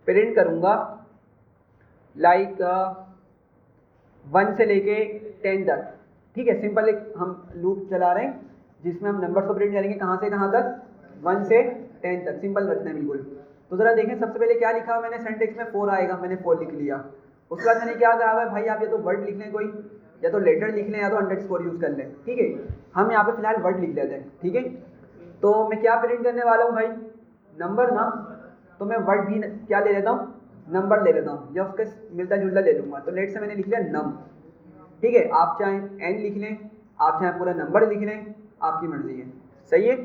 प्रिंट करूँगा लाइक 1 से लेके 10 तक, ठीक है? सिंपल एक हम लूप चला रहे हैं जिसमें हम नंबर्स को प्रिंट करेंगे, कहाँ से कहाँ तक? 1 से 10 तक, सिंपल रखते हैं बिल्कुल। तो ज़रा देखें, सबसे पहले क्या लिखा मैंने सिंटेक्स में? 4 आएगा, मैंने 4 लिख लिया। उसके बाद मैंने क्या कहा है भाई, आप या तो वर्ड लिख लें कोई, या तो लेटर लिख लें, या तो अंडरस्कोर यूज़ कर लें, ठीक है? हम यहाँ पे फिलहाल वर्ड लिख लेते हैं, ठीक है? तो मैं क्या प्रिंट करने वाला हूँ भाई? नंबर ना, तो मैं वर्ड भी क्या ले लेता हूँ? नंबर ले लेता हूँ या उसके मिलता जुलता ले लूँगा। तो लेट से मैंने लिख लिया नम, ठीक है। आप चाहे n लिख लें, आप चाहे पूरा नंबर लिख लें, आपकी मर्जी है, सही है।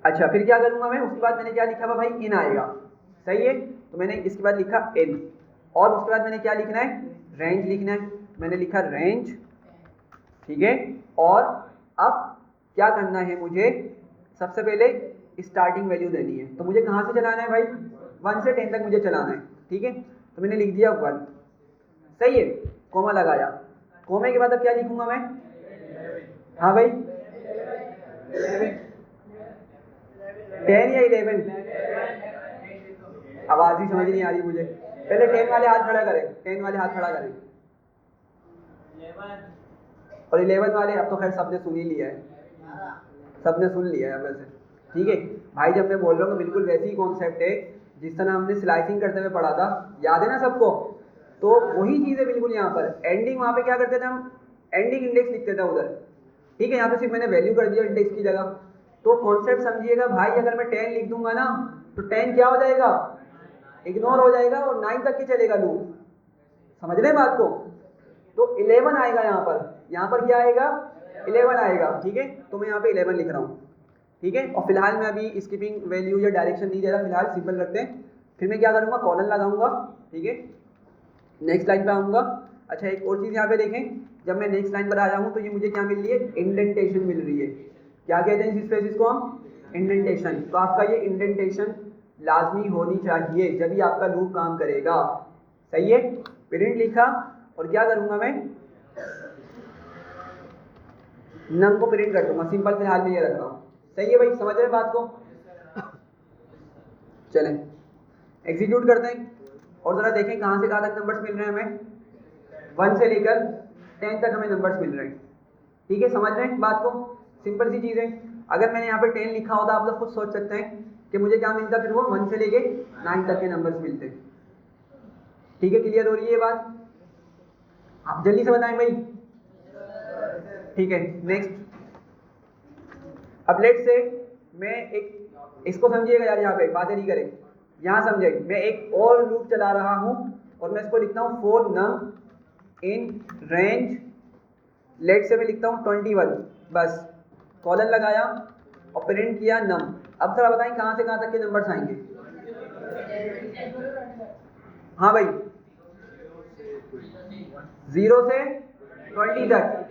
अच्छा फिर क्या करूँगा मैं, उसके बाद मैंने क्या लिखा हुआ भाई, इन आएगा, सही है। तो मैंने इसके बाद लिखा इन, और उसके बाद मैंने क्या लिखना है, रेंज लिखना है। मैंने लिखा रेंज, ठीक है। और अब क्या करना है मुझे, सबसे पहले स्टार्टिंग वैल्यू देनी है। तो मुझे कहाँ से चलाना है भाई, 1 से 10 तक मुझे चलाना है, ठीक है। तो मैंने लिख दिया 1, सही है, कोमा लगाया। कोमे के बाद अब क्या लिखूंगा मैं, हाँ भाई 10 या 11, आवाज ही समझ नहीं आ रही मुझे। पहले 10 वाले हाथ खड़ा करें, 10 वाले हाथ खड़ा करें, और 11 वाले, अब तो खैर सबने सुन ही लिया है, सबने सुन लिया है वैसे, ठीक है भाई। जब मैं बोल रहा हूँ बिल्कुल वैसी ही कॉन्सेप्ट है जिस तरह हमने स्लाइसिंग करते हुए पढ़ा था, याद है ना सबको। तो वही चीज़ है बिल्कुल यहाँ पर। एंडिंग वहाँ पे क्या करते थे हम, एंडिंग इंडेक्स लिखते थे उधर, ठीक है। यहाँ पे सिर्फ मैंने वैल्यू कर दिया इंडेक्स की जगह। तो कॉन्सेप्ट समझिएगा भाई, अगर मैं 10 लिख दूंगा ना तो 10 क्या हो जाएगा, इग्नोर हो जाएगा और 9 तक के चलेगा लूप, समझ रहे हैं बात को। तो 11 आएगा यहाँ पर क्या आएगा, 11 आएगा, ठीक है। तो मैं यहाँ पे 11 लिख रहा हूँ, ठीक है। और फिलहाल मैं अभी स्किपिंग वैल्यू या डायरेक्शन नहीं दे रहा, फिलहाल सिंपल रखते हैं। फिर मैं क्या करूँगा, कॉलन लगाऊंगा, ठीक है। नेक्स्ट लाइन पे आऊँगा। अच्छा एक और चीज़ यहाँ पे देखें, जब मैं नेक्स्ट लाइन पर आ जाऊँ तो ये मुझे क्या मिल रही है, इंडेंटेशन मिल रही है। क्या कहते हैं इस स्पेसिस को हम, इंडेंटेशन। तो आपका ये इंडेंटेशन लाजमी होनी चाहिए जब भी आपका लूप काम करेगा, सही है। प्रिंट लिखा और क्या करूँगा मैं, नम को प्रिंट कर दूंगा, सिंपल फिलहाल मैं ये रख रहा हूँ, सही है भाई, समझ रहे हैं बात को। चलें एग्जीक्यूट करते हैं और ज़रा देखें कहाँ से कहाँ तक नंबर्स मिल रहे हैं हमें। 1 से लेकर 10 तक हमें नंबर्स मिल रहे हैं, ठीक है। समझ रहे हैं बात को, सिंपल सी चीज़ है। अगर मैंने यहाँ पे 10 लिखा होता, आप लोग खुद सोच सकते हैं कि मुझे क्या मिलता, फिर वो 1 से लेके 9 तक के नंबर्स मिलते, ठीक है। क्लियर हो रही है ये बात, आप जल्दी से बताएं भाई, ठीक है। नेक्स्ट, अब लेट से मैं एक, इसको समझिएगा यार, यहाँ पे बातें नहीं करें, यहाँ समझे। मैं एक और लूप चला रहा हूँ और मैं इसको लिखता हूँ for num in range, let's say मैं लिखता हूँ 21, बस कॉलन लगाया और प्रिंट किया num। अब जरा बताएं कहाँ से कहाँ तक के नंबर्स आएंगे, हाँ भाई 0 से 20 तक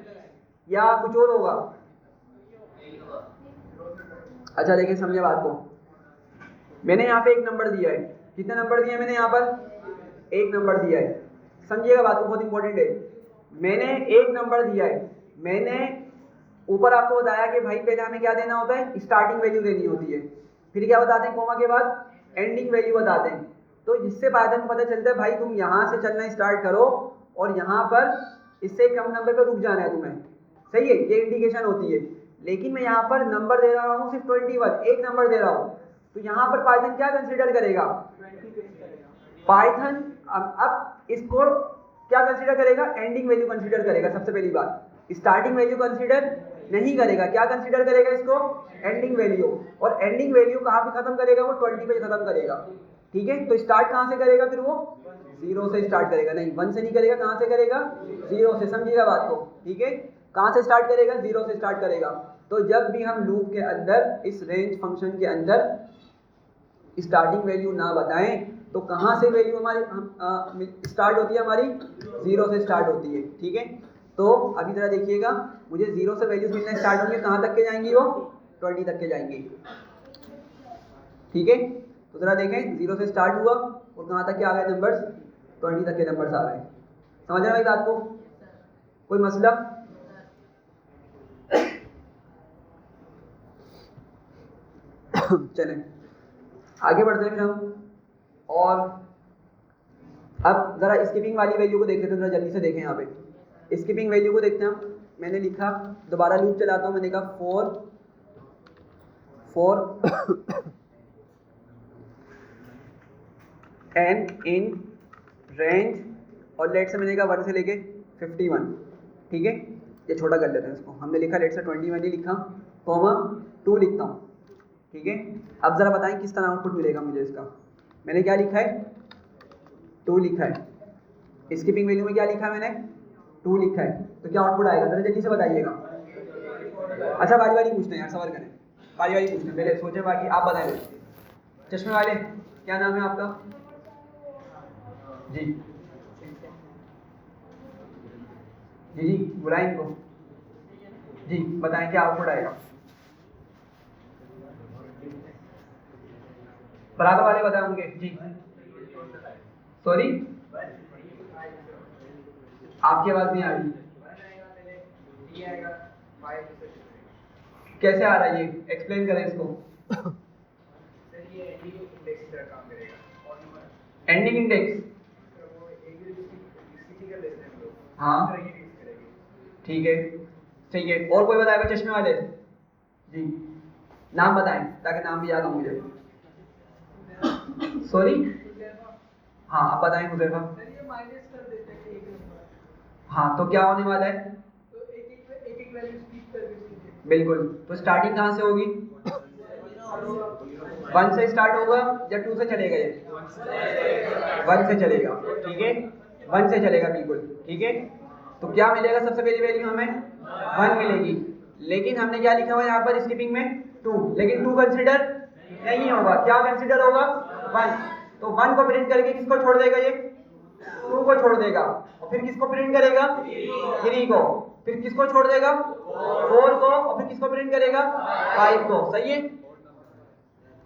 या कुछ और होगा। अच्छा देखिए समझे बात को, मैंने यहाँ पे एक नंबर दिया है, कितने नंबर दिए मैंने यहाँ पर, एक नंबर दिया है, समझिएगा बात को, बहुत इंपॉर्टेंट है। मैंने एक नंबर दिया है, मैंने ऊपर आपको बताया कि भाई पहले हमें क्या देना होता है, स्टार्टिंग वैल्यू देनी होती है, फिर क्या बताते हैं, कोमा के बाद एंडिंग वैल्यू बताते हैं। तो इससे पाइथन को पता चलता है भाई तुम यहाँ से चलना स्टार्ट करो और यहाँ पर इससे कम नंबर पर रुक जाना है तुम्हें, सही है, ये इंडिकेशन होती है। लेकिन मैं यहाँ पर नंबर दे रहा हूँ सिर्फ 21, एक नंबर दे रहा हूँ, तो यहाँ पर पाइथन क्या कंसीडर करेगा, पाइथन अब इसको क्या कंसीडर करेगा, एंडिंग वैल्यू कंसीडर करेगा। सबसे पहली बात स्टार्टिंग वैल्यू कंसीडर नहीं करेगा, क्या कंसीडर करेगा इसको, एंडिंग वैल्यू। और एंडिंग वैल्यू कहाँ पे खत्म करेगा, वो 20 पे खत्म करेगा, ठीक है। तो स्टार्ट कहाँ से करेगा, फिर वो 0 से स्टार्ट करेगा, नहीं 1 से नहीं करेगा, कहाँ से करेगा, 0 से, समझिएगा बात को, ठीक है। कहाँ से स्टार्ट करेगा, 0 से स्टार्ट करेगा। तो जब भी हम लूप के अंदर इस रेंज फंक्शन के अंदर स्टार्टिंग वैल्यू ना बताएं तो कहाँ से वैल्यू हमारी स्टार्ट होती है, हमारी 0 से स्टार्ट होती है, ठीक है। तो अभी जरा देखिएगा, मुझे 0 से वैल्यूज मिलना स्टार्ट होंगे, कहाँ तक के जाएंगी वो, 20 तक के जाएंगी, ठीक है। तो जरा देखें 0 से स्टार्ट हुआ और कहाँ तक के आ गए नंबर्स, 20 तक के नंबर्स आ गए। समझ रहे हैं भाई बात को, कोई मसला। चलें आगे बढ़ते हैं फिर हम, और अब जरा स्किपिंग वाली वैल्यू को देख लेते हैं, जरा जल्दी से देखें। यहाँ पे स्किपिंग वैल्यू को देखते हैं हम। मैंने लिखा, दोबारा लूप चलाता हूँ, मैंने कहा for n in range, और लेट से मैंने कहा 1 से लेके 51, ठीक है। ये छोटा कर लेते हैं इसको, हमने लिखा लेट से 21 ही लिखा, कॉमा 2 लिखता हूँ, ठीक है। अब जरा बताएं किस तरह आउटपुट मिलेगा मुझे इसका। मैंने क्या लिखा है 2 लिखा है, स्किपिंग वैल्यू में क्या लिखा है मैंने 2 लिखा है, तो क्या आउटपुट आएगा जरा जल्दी से बताइएगा। अच्छा बारी बारी पूछते हैं यार, सवाल करें, बारी बारी पूछते हैं, पहले सोचे बाकी आप बताएं। चश्मे वाले क्या नाम है आपका? जी जी जी बुलाएं इनको जी, बताएं क्या आउटपुट आएगा। पराठा वाले बताएंगे जी। सॉरी आपकी आवाज नहीं आ रही, कैसे आ रहा है ये, एक्सप्लेन करें इसको। एंडिंग इंडेक्स, हाँ ठीक है ठीक है। और कोई बताएगा चश्मे वाले जी, नाम बताएं ताकि नाम भी याद हो मुझे। सॉरी हाँ आप बताएं हुजैफा। हाँ तो क्या होने वाला है? बिल्कुल, तो स्टार्टिंग कहाँ से होगी? 1 से स्टार्ट होगा या 2 से चलेगा? ये 1 से चलेगा, ठीक है 1 से चलेगा बिल्कुल, ठीक है। तो क्या मिलेगा सबसे पहली वैल्यू हमें 1 मिलेगी, लेकिन हमने क्या लिखा हुआ है यहाँ पर स्किपिंग में 2, लेकिन 2 कंसिडर नहीं होगा, क्या कंसिडर होगा 1। तो 1 को प्रिंट करके किसको छोड़ देगा ये 2 को छोड़ देगा, और फिर किसको प्रिंट करेगा 3 को, फिर किसको छोड़ देगा 4 को, और फिर किसको प्रिंट करेगा 5 को, सही है।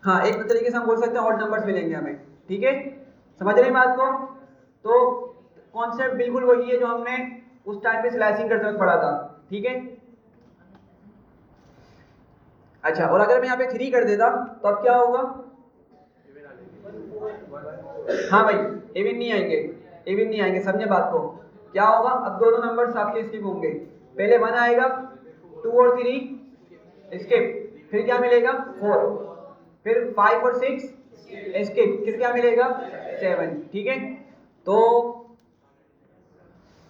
हाँ एक तरीके से हम बोल सकते हैं ऑड नंबर्स मिलेंगे हमें, ठीक है समझ रहे हैं बात को। तो कॉन्सेप्ट बिल्कुल वही है जो हमने उस टाइम पे स्लाइसिंग करते वक्त पढ़ा था, ठीक है। अच्छा और अगर मैं यहाँ पे 3 कर देता तो अब क्या होगा? हाँ भाई इवन नहीं आएंगे, इवन नहीं आएंगे, समझे बात को। क्या होगा अब दोनों नंबर्स आपके स्किप होंगे, पहले 1 आएगा 2 और 3 स्किप, फिर क्या मिलेगा 4, फिर 5 और 6 स्किप, फिर क्या मिलेगा 7, ठीक है। तो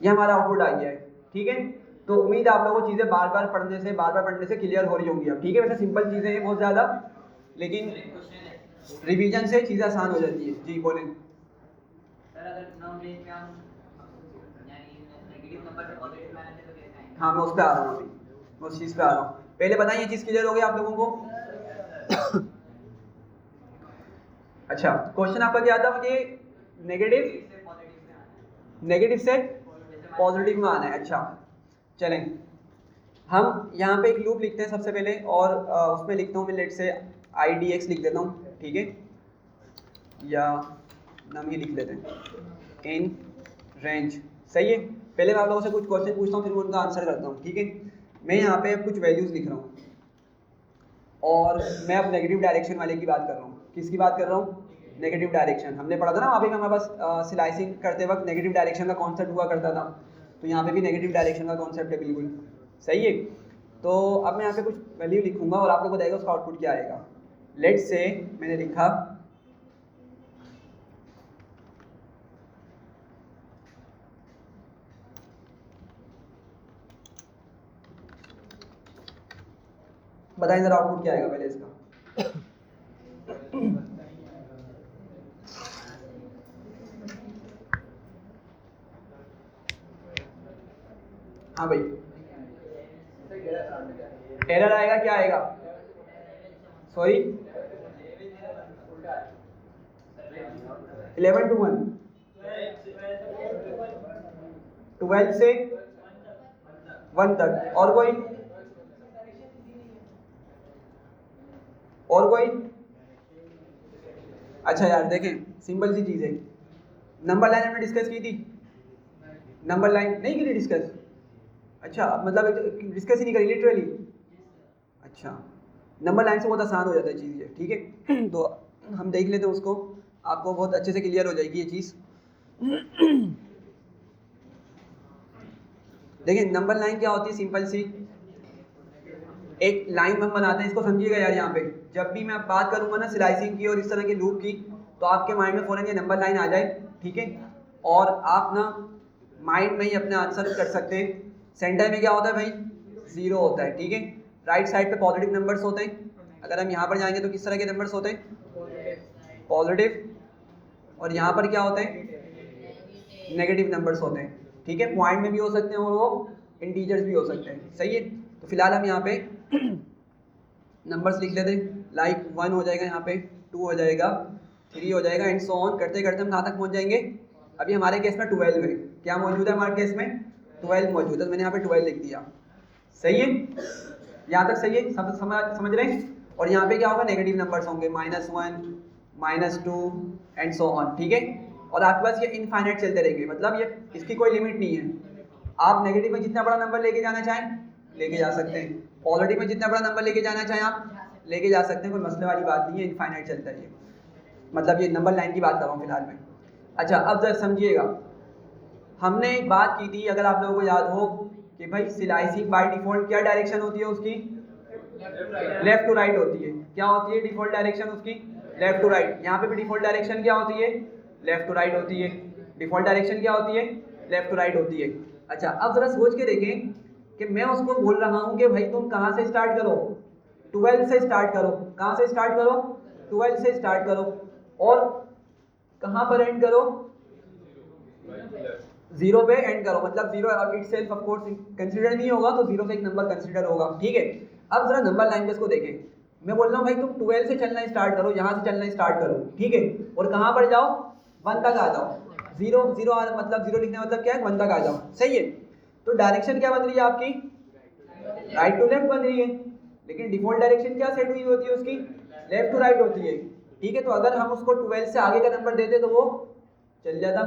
ये हमारा आउटपुट आ गया है, ठीक है। तो उम्मीद है आप लोगों को चीज़ें बार बार पढ़ने से क्लियर हो रही होंगी अब, ठीक है। वैसे सिंपल चीज़ें हैं बहुत ज़्यादा, लेकिन रिवीजन से चीज़ें आसान हो जाती है। जी बोलें। हाँ मैं उस पर आ रहा हूँ, अभी मैं उस चीज़ पे आ रहा हूँ, पहले बताएं ये चीज़ क्लियर हो गई आप लोगों को? अच्छा क्वेश्चन आपका क्या था मुझे? नेगेटिव से पॉजिटिव में आना है। अच्छा चलें, हम यहाँ पे एक लूप लिखते हैं सबसे पहले, और उसमें लिखता हूँ मैं लेट से IDX लिख देता हूँ, ठीक है, या नाम ये लिख लेते हैं इन रेंज, सही है। पहले मैं आप लोगों से कुछ क्वेश्चन पूछता हूँ, फिर मैं उनका आंसर करता हूँ, ठीक है। मैं यहाँ पे कुछ वैल्यूज़ लिख रहा हूँ, और मैं अब नेगेटिव डायरेक्शन वाले की बात कर रहा हूँ। किसकी बात कर रहा हूँ? Negative direction. हमने पढ़ा था ना वहाँ पे हमारे पास स्लाइसिंग करते वक्त नेगेटिव डायरेक्शन का कॉन्सेप्ट हुआ करता था, तो यहाँ पे भी नेगेटिव डायरेक्शन का कॉन्सेप्ट है, बिल्कुल सही है। तो अब मैं यहाँ पे कुछ वैल्यू लिखूंगा और आप लोग बताइएगा उसका आउटपुट क्या आएगा। लेट्स से मैंने लिखा बताएं जरा आउटपुट क्या आएगा पहले इसका। हाँ भाई एरर आएगा, क्या आएगा? सॉरी 11 to 1, 12 से 1 तक, और कोई? और कोई? अच्छा यार देखें सिंपल सी चीज़ है, नंबर लाइन हमने डिस्कस की थी, नंबर लाइन नहीं की थी डिस्कस? अच्छा मतलब डिस्कस ही नहीं करी लिटरली? अच्छा नंबर लाइन से बहुत आसान हो जाता है चीज़ ये, ठीक है। तो हम देख लेते हैं उसको, आपको बहुत अच्छे से क्लियर हो जाएगी ये चीज़। देखिए नंबर लाइन क्या होती है, सिंपल सी एक लाइन हम बनाते हैं, इसको समझिएगा यार। यहाँ पे जब भी मैं बात करूँगा ना स्लाइसिंग की और इस तरह के लूप की, तो आपके माइंड में फ़ौरन ये नंबर लाइन आ जाए, ठीक है। और आप ना माइंड में ही अपने आंसर कर सकते हैं। सेंटर में क्या होता है भाई? 0 होता है, ठीक है। राइट साइड पे पॉजिटिव नंबर्स होते हैं। अगर हम यहाँ पर जाएंगे तो किस तरह के नंबर्स होते हैं? पॉजिटिव, और यहाँ पर क्या होते हैं, नेगेटिव नंबर्स होते हैं। ठीक है, पॉइंट में भी हो सकते हैं और वो इंटीजर्स भी हो सकते हैं। सही है, तो फिलहाल हम यहाँ पे नंबर्स लिख लेते हैं, लाइक 1 हो जाएगा, यहाँ पे 2 हो जाएगा, 3 हो जाएगा, एंड सो ऑन करते करते हम कहाँ तक पहुँच जाएंगे। अभी हमारे केस में 12 है, क्या मौजूद है हमारे केस में, 12 मौजूद है, तो मैंने यहाँ पे 12 लिख दिया। सही है, यहाँ तक सही है, सब समझ रहे हैं। और यहाँ पे क्या होगा, नेगेटिव नंबर्स होंगे, -1 -2 एंड सो ऑन। ठीक है, और आपके पास ये इनफाइनाइट चलते रहेंगे, मतलब ये इसकी कोई लिमिट नहीं है। आप नेगेटिव में जितना बड़ा नंबर लेके जाना चाहें लेके जा सकते हैं, पॉजिटिव में जितना बड़ा नंबर लेके जाना चाहें आप लेके जा सकते हैं, कोई मसले वाली बात नहीं है, इनफाइनाइट चलता है ये। मतलब ये नंबर लाइन की बात कर रहा हूँ फिलहाल में। अच्छा, अब जरा समझिएगा, हमने एक बात की थी, अगर आप लोगों को याद हो, कि भाई स्लाइसिंग बाय डिफॉल्ट क्या डायरेक्शन होती है उसकी, लेफ्ट टू राइट होती है। क्या होती है डिफॉल्ट डायरेक्शन उसकी, लेफ्ट टू राइट। यहाँ पे भी डिफॉल्ट डायरेक्शन क्या होती है, लेफ्ट टू राइट होती है। डिफॉल्ट डायरेक्शन क्या होती है, लेफ्ट टू राइट होती है। अच्छा, अब जरा सोच के देखें कि मैं उसको बोल रहा हूँ कि भाई तुम कहाँ से स्टार्ट करो, 12 से स्टार्ट करो। कहाँ से स्टार्ट करो, 12 से स्टार्ट करो, और कहाँ पर एंड करो, 0 पे एंड करो। मतलब 0 और इटसेल्फ ऑफ कोर्स कंसीडर नहीं होगा, तो 0 से एक नंबर कंसीडर होगा। ठीक है, अब जरा नंबर लाइन को देखें, मैं बोल रहा हूँ भाई तुम 12 से चलना स्टार्ट करो, यहाँ से चलना स्टार्ट करो। ठीक है, और कहाँ पर जाओ, 1 तक आ जाओ। 0 मतलब 0 लिखने मतलब क्या है, 1 तक आ जाओ। सही है, तो डायरेक्शन क्या बन रही है आपकी, राइट टू लेफ्ट बन रही है, लेकिन डिफॉल्ट डायरेक्शन क्या सेट हुई होती है उसकी, लेफ्ट टू राइट होती है। ठीक है, तो अगर हम उसको 12 से आगे का नंबर देते तो वो चल जाता।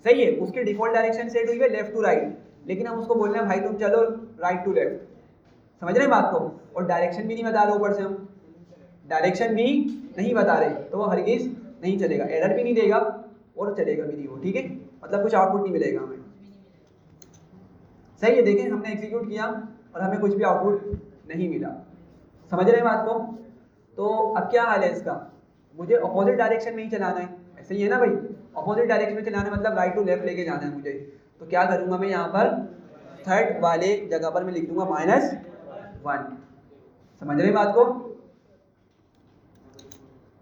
सही है, उसकी डिफॉल्ट डायरेक्शन सेट हुई है लेफ्ट टू राइट, लेकिन हम उसको बोल रहे हैं भाई तुम चलो राइट टू लेफ्ट। समझ रहे हैं बात को, और डायरेक्शन भी नहीं बता रहे, ऊपर से हम डायरेक्शन भी नहीं बता रहे, तो वो हरगिज नहीं चलेगा, एरर भी नहीं देगा और चलेगा भी नहीं वो। ठीक है, मतलब कुछ आउटपुट नहीं मिलेगा हमें। सही है, देखें हमने एग्जीक्यूट किया और हमें कुछ भी आउटपुट नहीं मिला। समझ रहे हैं बात को। तो अब क्या हाल है इसका, मुझे अपोजिट डायरेक्शन में ही चलाना है, ऐसे ही है ना भाई, अपोजिट डायरेक्शन में चलाना है, मतलब राइट टू लेफ्ट लेके जाना है मुझे। तो क्या करूँगा मैं, यहाँ पर थर्ड वाले जगह पर मैं लिख दूंगा -1। समझ रहे हैं बात को।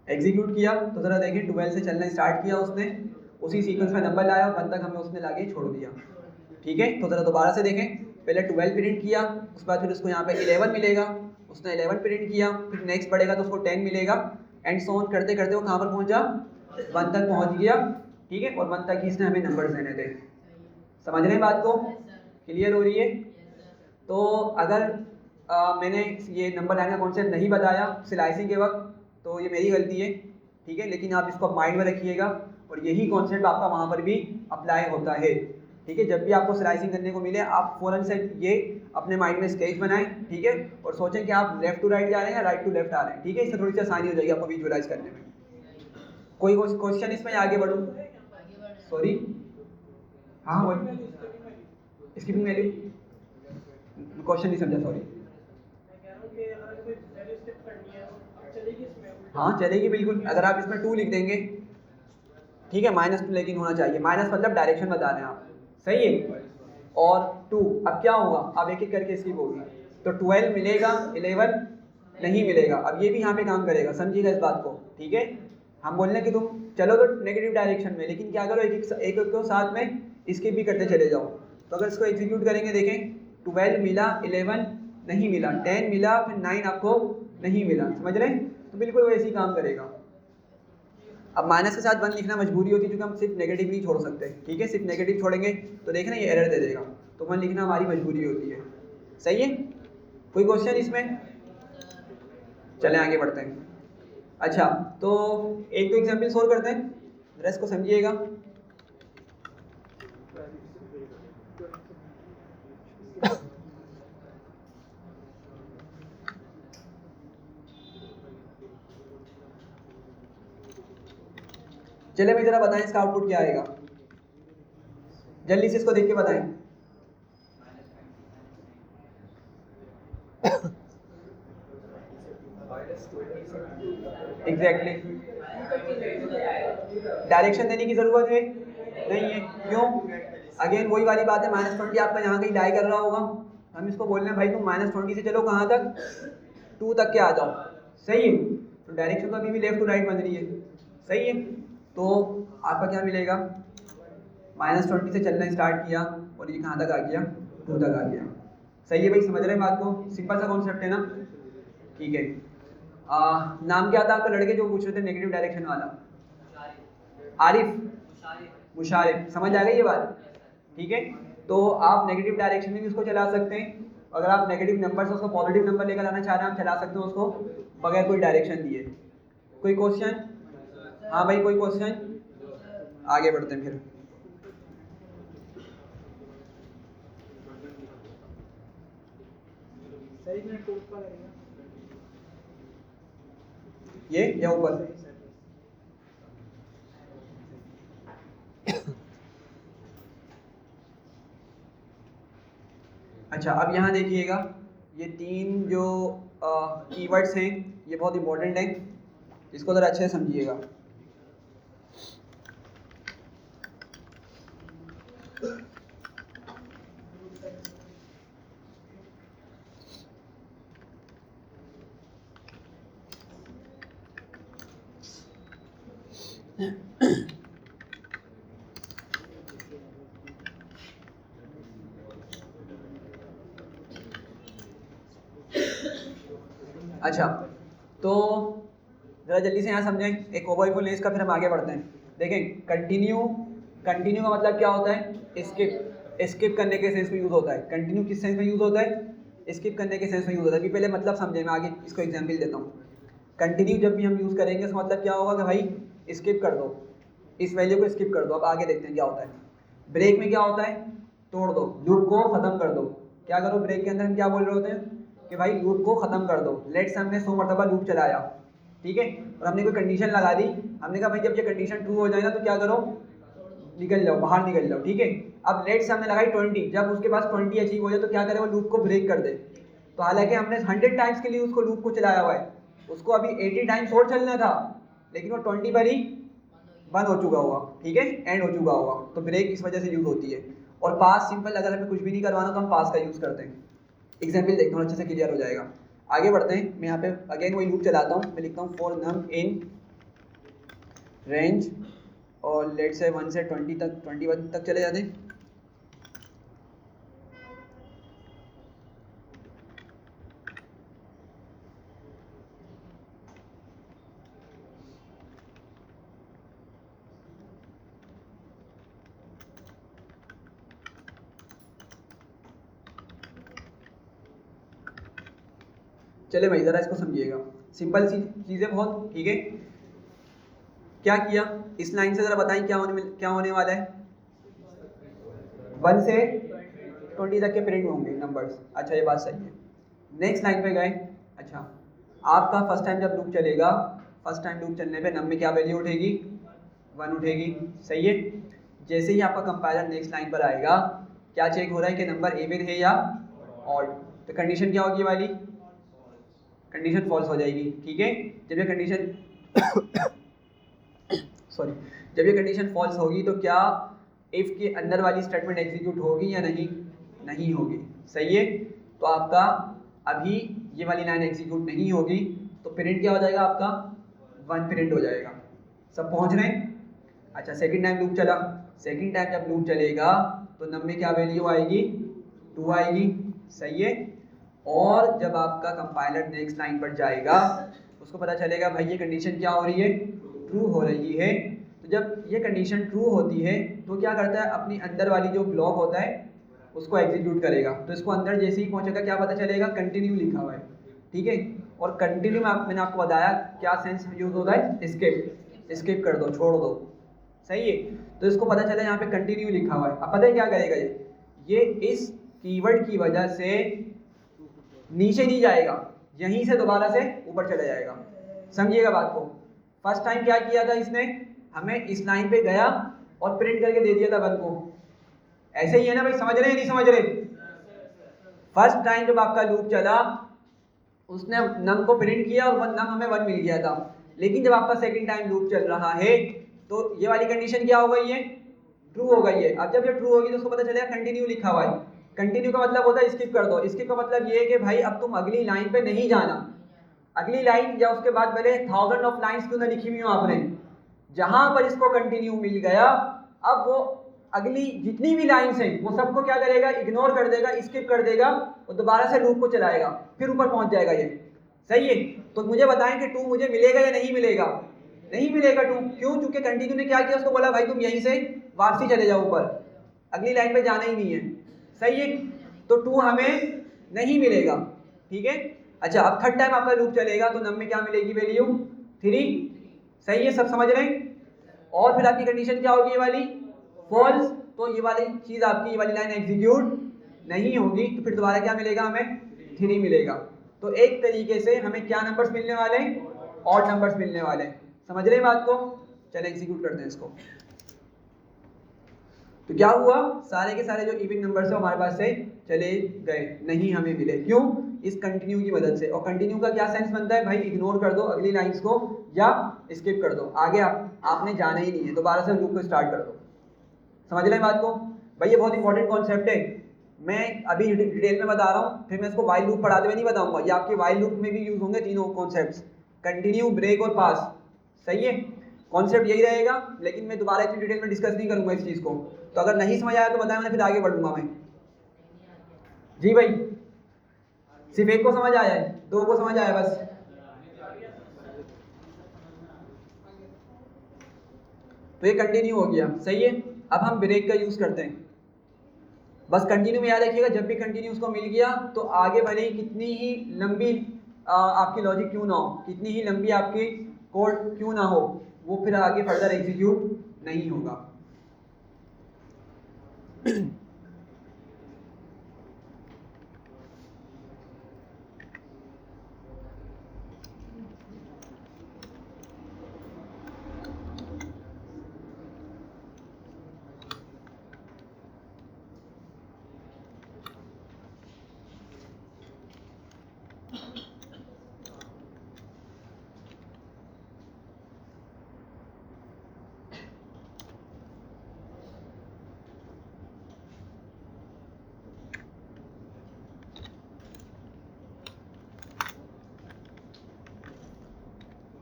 एग्जीक्यूट किया तो ज़रा देखें, 12 से चलना स्टार्ट किया उसने, उसी सीक्वेंस में नंबर लाया और 1 तक हमें उसने लाके छोड़ दिया। ठीक है, तो ज़रा दोबारा से देखें, पहले 12 प्रिंट किया, उसके बाद फिर उसको यहाँ पे 11 मिलेगा, उसने 11 प्रिंट किया, फिर नेक्स्ट बढ़ेगा तो उसको 10 मिलेगा, एंड सो ऑन करते करते वो कहाँ पर पहुँचा, 1 तक पहुँच गया। ठीक है, और 1 तक ही इसने हमें नंबर देने थे। समझ रहे हैं बात को, क्लियर हो रही है। तो अगर मैंने ये नंबर लाइन का कॉन्सेप्ट नहीं बताया स्लाइसिंग के वक्त, तो ये मेरी गलती है। ठीक है, लेकिन आप इसको माइंड में रखिएगा, और यही कॉन्सेप्ट आपका वहाँ पर भी अप्लाई होता है। ठीक है, जब भी आपको स्लाइसिंग करने को मिले, आप फ़ौरन से ये अपने माइंड में स्केच बनाएं। ठीक है, और सोचें कि आप लेफ्ट टू राइट जा रहे हैं या राइट टू लेफ्ट आ रहे हैं। ठीक है, इससे थोड़ी सी आसानी हो जाएगी आपको विजुअलाइज करने में। कोई क्वेश्चन इसमें आगे बढ़ूँ, सॉरी, हाँ वही स्किपिंग वैल्यू, क्वेश्चन नहीं समझा, सॉरी। हाँ चलेगी बिल्कुल, अगर आप इसमें 2 लिख देंगे। ठीक है, -2 लेकिन होना चाहिए, माइनस मतलब डायरेक्शन बता रहे हैं आप। सही है, और 2, अब क्या होगा, अब एक एक करके स्किप होगी, तो 12 मिलेगा, 11 नहीं मिलेगा। अब ये भी यहाँ पे काम करेगा, समझिएगा इस बात को। ठीक है, हम बोल रहे हैं कि तुम चलो तो नेगेटिव डायरेक्शन में, लेकिन क्या करो, एक को साथ में स्किप भी करते चले जाओ। तो अगर इसको एग्जीक्यूट करेंगे, देखें 12 मिला, 11 नहीं मिला, 10 मिला, फिर 9 आपको नहीं मिला। समझ रहे हैं, तो बिल्कुल वैसे ही काम करेगा। अब माइनस के साथ 1 लिखना मजबूरी होती है, क्योंकि हम सिर्फ नेगेटिव नहीं छोड़ सकते। ठीक है, सिर्फ नेगेटिव छोड़ेंगे तो देखें ना ये एरर दे देगा, तो 1 लिखना हमारी मजबूरी होती है। सही है, कोई क्वेश्चन इसमें, चलें आगे बढ़ते हैं। अच्छा, तो एक तो एग्जाम्पल सोल्व करते हैं, रेस्ट को समझिएगा। चले भाई जरा बताएं इसका आउटपुट क्या आएगा, जल्दी से इसको देख के बताएं। एग्जैक्टली, डायरेक्शन देने की जरूरत है नहीं है, क्यों, अगेन वही वाली बात है, -20 आपका यहाँ कहीं लाई कर रहा होगा, हम इसको बोल रहे हैं भाई तुम -20 से चलो कहाँ तक, 2 तक के आ जाओ। सही है, तो डायरेक्शन तो अभी भी लेफ्ट टू राइट बन रही है। सही है, तो आपका क्या मिलेगा, -20 से चलना स्टार्ट किया और ये कहाँ तक आ गया, 2 तक आ गया। सही है भाई, समझ रहे हैं बात को, सिंपल सा कॉन्सेप्ट है ना, ठीक है। नाम क्या था आपका लड़के जो पूछ रहे थे नेगेटिव डायरेक्शन वाला, आरिफ, मुशारिफ, समझ आ गई ये बात, ठीक है। तो आप नेगेटिव डायरेक्शन में भी उसको चला सकते हैं, अगर आप नेगेटिव नंबर से उसको पॉजिटिव नंबर लेकर आना चाह रहे हैं आप चला सकते हो उसको बगैर कोई डायरेक्शन दिए। कोई क्वेश्चन? हाँ भाई कोई क्वेश्चन? आगे बढ़ते हैं फिर। सही में टूट का लगेगा ये या ऊपर? अच्छा अब यहाँ देखिएगा, ये 3 जो कीवर्ड्स हैं ये बहुत इंपॉर्टेंट हैं, इसको ज़रा अच्छे से समझिएगा। अच्छा तो ज़रा जल्दी से यहाँ समझें एक ओवरव्यू इसका, फिर हम आगे बढ़ते हैं। देखें कंटिन्यू का मतलब क्या होता है, स्किप करने के सेंस में यूज़ होता है। कंटिन्यू किस सेंस में यूज़ होता है, स्किप करने के सेंस में यूज़ होता है। अभी पहले मतलब समझें, मैं आगे इसको एग्जाम्पल देता हूँ। कंटिन्यू जब भी हम यूज़ करेंगे इसका मतलब क्या होगा कि भाई स्किप कर दो, इस वैल्यू को स्किप कर दो। अब आगे देखते हैं क्या होता है। ब्रेक में क्या होता है, तोड़ दो, लूप को ख़त्म कर दो। क्या करो, ब्रेक के अंदर हम क्या बोल रहे होते हैं कि भाई लूप को ख़त्म कर दो। लेट्स हमने 100 मरतबा लूप चलाया, ठीक है, और हमने कोई कंडीशन लगा दी। हमने कहा भाई जब ये कंडीशन ट्रू हो जाए ना तो क्या करो, निकल जाओ, बाहर निकल जाओ, ठीक है। अब लेट्स हमने लगाई 20, जब उसके पास 20 अचीव हो जाए तो क्या करे, वो लूप को ब्रेक कर दे। तो हालांकि हमने 100 टाइम्स के लिए उसको लूप को चलाया हुआ है, उसको अभी 80 टाइम्स और चलना था, लेकिन वो 20 पर ही बंद हो चुका होगा, ठीक है, एंड हो चुका होगा। तो ब्रेक इस वजह से यूज़ होती है। और पास सिंपल, अगर हमें कुछ भी नहीं करवाना तो हम पास का यूज़ करते हैं। एग्जाम्पल देखता हूँ, अच्छे से क्लियर हो जाएगा। आगे बढ़ते हैं। मैं यहाँ पे अगेन वही लूप चलाता हूँ। मैं लिखता हूँ फॉर नम इन रेंज, और लेट से 1 से 20 तक, 21 तक चले जाते हैं। चले भाई ज़रा इसको समझिएगा, सिंपल सी चीज़ें बहुत, ठीक है। क्या किया, इस लाइन से ज़रा बताएं क्या होने वाला है। 1 से 20 तक के प्रिंट होंगे नंबर्स। अच्छा ये बात सही है। नेक्स्ट लाइन पे गए। अच्छा आपका फर्स्ट टाइम जब लूप चलेगा, फर्स्ट टाइम लूप चलने पे नम में क्या वैल्यू उठेगी, 1 उठेगी, सही है। जैसे ही आपका कंपाइलर नेक्स्ट लाइन पर आएगा, क्या चेक हो रहा है कि नंबर इवन है या ऑड। तो कंडीशन क्या होगी वाली, कंडीशन फॉल्स हो जाएगी, ठीक है। जब ये कंडीशन सॉरी, जब ये कंडीशन फॉल्स होगी तो क्या इफ़ के अंदर वाली स्टेटमेंट एग्जीक्यूट होगी या नहीं होगी, सही है। तो आपका अभी ये वाली लाइन एग्जीक्यूट नहीं होगी, तो प्रिंट क्या हो जाएगा आपका, 1 प्रिंट हो जाएगा। सब पहुंच रहे हैं। अच्छा सेकंड टाइम लूप चला, सेकंड टाइम जब लूप चलेगा तो नम में क्या वैल्यू आएगी, 2 आएगी, सही है। और जब आपका कंपाइलर नेक्स्ट लाइन पर जाएगा उसको पता चलेगा भाई ये कंडीशन क्या हो रही है, ट्रू हो रही है। तो जब ये कंडीशन ट्रू होती है तो क्या करता है, अपनी अंदर वाली जो ब्लॉक होता है उसको एग्जीक्यूट करेगा। तो इसको अंदर जैसे ही पहुंचेगा क्या पता चलेगा, कंटिन्यू लिखा हुआ है, ठीक है। और कंटिन्यू में मैंने आपको बताया क्या सेंस यूज होता है, स्किप कर दो, छोड़ दो, सही है। तो इसको पता चला यहाँ पे कंटिन्यू लिखा हुआ है। अब पता है क्या करेगा, ये इस कीवर्ड की वजह से नीचे नहीं जाएगा, यहीं से दोबारा से ऊपर चला जाएगा। समझिएगा बात को। फर्स्ट टाइम क्या किया था इसने, हमें इस लाइन पे गया और प्रिंट करके दे दिया था 1 को। ऐसे ही है ना भाई, समझ रहे हैं नहीं समझ रहे। फर्स्ट टाइम जब आपका लूप चला उसने नम को प्रिंट किया और नम हमें 1 मिल गया था। लेकिन जब आपका सेकंड टाइम लूप चल रहा है तो ये वाली कंडीशन क्या हो गई है, ट्रू हो गई है। अब जब ये ट्रू होगी तो उसको पता चलेगा कंटिन्यू लिखा हुआ है। कंटिन्यू का मतलब होता है स्किप कर दो। स्किप का मतलब ये है कि भाई अब तुम अगली लाइन पे नहीं जाना। अगली लाइन या उसके बाद पहले 1000 ऑफ लाइंस क्यों ना लिखी हुई हो आपने, जहां पर इसको कंटिन्यू मिल गया, अब वो अगली जितनी भी लाइन्स हैं वो सबको क्या करेगा, इग्नोर कर देगा, स्किप कर देगा और दोबारा से लूप को चलाएगा, फिर ऊपर पहुंच जाएगा ये। सही है, तो मुझे बताएं कि 2 मुझे मिलेगा या नहीं मिलेगा? नहीं मिलेगा 2। क्यों? क्योंकि कंटिन्यू ने क्या किया, उसको बोला भाई तुम यहीं से वापसी चले जाओ ऊपर, अगली लाइन पे जाना ही नहीं है। सही है, तो 2 हमें नहीं मिलेगा। ठीक है, अच्छा अब थर्ड टाइम आपका लूप चलेगा तो नम में क्या मिलेगी वैल्यू, 3। सही है, सब समझ रहे हैं? और फिर आपकी कंडीशन क्या होगी, ये वाली फॉल्स, तो ये वाली चीज आपकी, ये वाली लाइन एग्जीक्यूट नहीं होगी, तो फिर दोबारा क्या मिलेगा हमें, 3 मिलेगा। तो एक तरीके से हमें क्या नंबर्स मिलने वाले हैं, ऑड नंबर्स मिलने वाले हैं। समझ रहे हैं बात को? चले एग्जीक्यूट करते हैं इसको। तो क्या हुआ, सारे के सारे जो इवन नंबर्स है हमारे पास से चले गए, नहीं हमें मिले। क्यों? इस कंटिन्यू की मदद से। और कंटिन्यू का क्या सेंस बनता है भाई, इग्नोर कर दो अगली लाइंस को या स्किप कर दो, आगे आपने जाना ही नहीं है, दोबारा से लूप को स्टार्ट कर दो। समझ रहे हैं बात को? भाई ये बहुत इंपॉर्टेंट कॉन्सेप्ट है, मैं अभी डिटेल में बता रहा हूँ, फिर मैं इसको वाइल लूप पढ़ाते हुए नहीं बताऊंगा, ये आपके वाइल लूप में भी यूज होंगे तीनों कॉन्सेप्ट्स, कंटिन्यू, ब्रेक और पास। सही है, कॉन्सेप्ट यही रहेगा, लेकिन मैं दोबारा इतनी डिटेल में डिस्कस नहीं करूंगा इस चीज़ को। तो अगर नहीं समझ आया तो बताएं, मैं फिर आगे बढ़ूंगा मैं। जी भाई, सिर्फ एक को समझ आया है, 2 को समझ आया बस? तो ये कंटिन्यू हो गया। सही है, अब हम ब्रेक का यूज करते हैं। बस कंटिन्यू में याद रखिएगा, जब भी कंटिन्यू उसको मिल गया तो आगे भले ही कितनी ही लंबी आपकी लॉजिक क्यों ना हो, कितनी ही लंबी आपकी कोड क्यों ना हो, वो फिर आगे फर्दर एग्जीक्यूट नहीं होगा।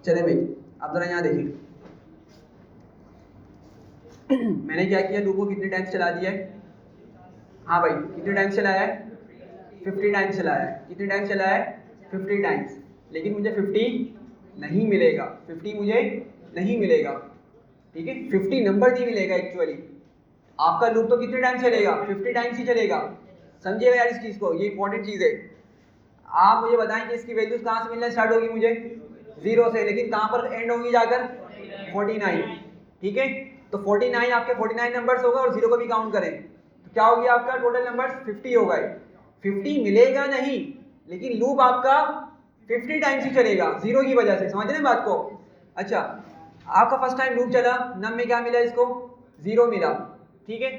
चले भाई, अब जरा यहाँ देखिए, मैंने क्या किया, लूप को कितने टाइम्स चला दिया है? हाँ भाई, कितने टाइम्स चलाया है? 50 टाइम्स चलाया है। कितने टाइम्स चलाया है? 50 टाइम्स। लेकिन मुझे 50 नहीं मिलेगा, 50 मुझे नहीं मिलेगा। ठीक है, 50 नंबर नहीं मिलेगा एक्चुअली। आपका लूप तो कितने टाइम्स चलेगा? 50 टाइम्स ही चलेगा। समझिएगा यार इस चीज़ को, ये इंपॉर्टेंट चीज़ है। आप मुझे बताएं कि इसकी वैल्यूज कहाँ से मिलना स्टार्ट होगी? मुझे 0 से, लेकिन कहाँ पर एंड होंगी जाकर? 49। ठीक है, तो 49 आपके 49 नंबर्स होगा और 0 को भी काउंट करें तो क्या होगी आपका टोटल नंबर्स? 50 हो गए। 50 मिलेगा नहीं, लेकिन लूप आपका 50 टाइम्स ही चलेगा 0 की वजह से। समझ रहे हैं बात को? अच्छा, आपका फर्स्ट टाइम लूप चला, नम में क्या मिला इसको? 0 मिला। ठीक है,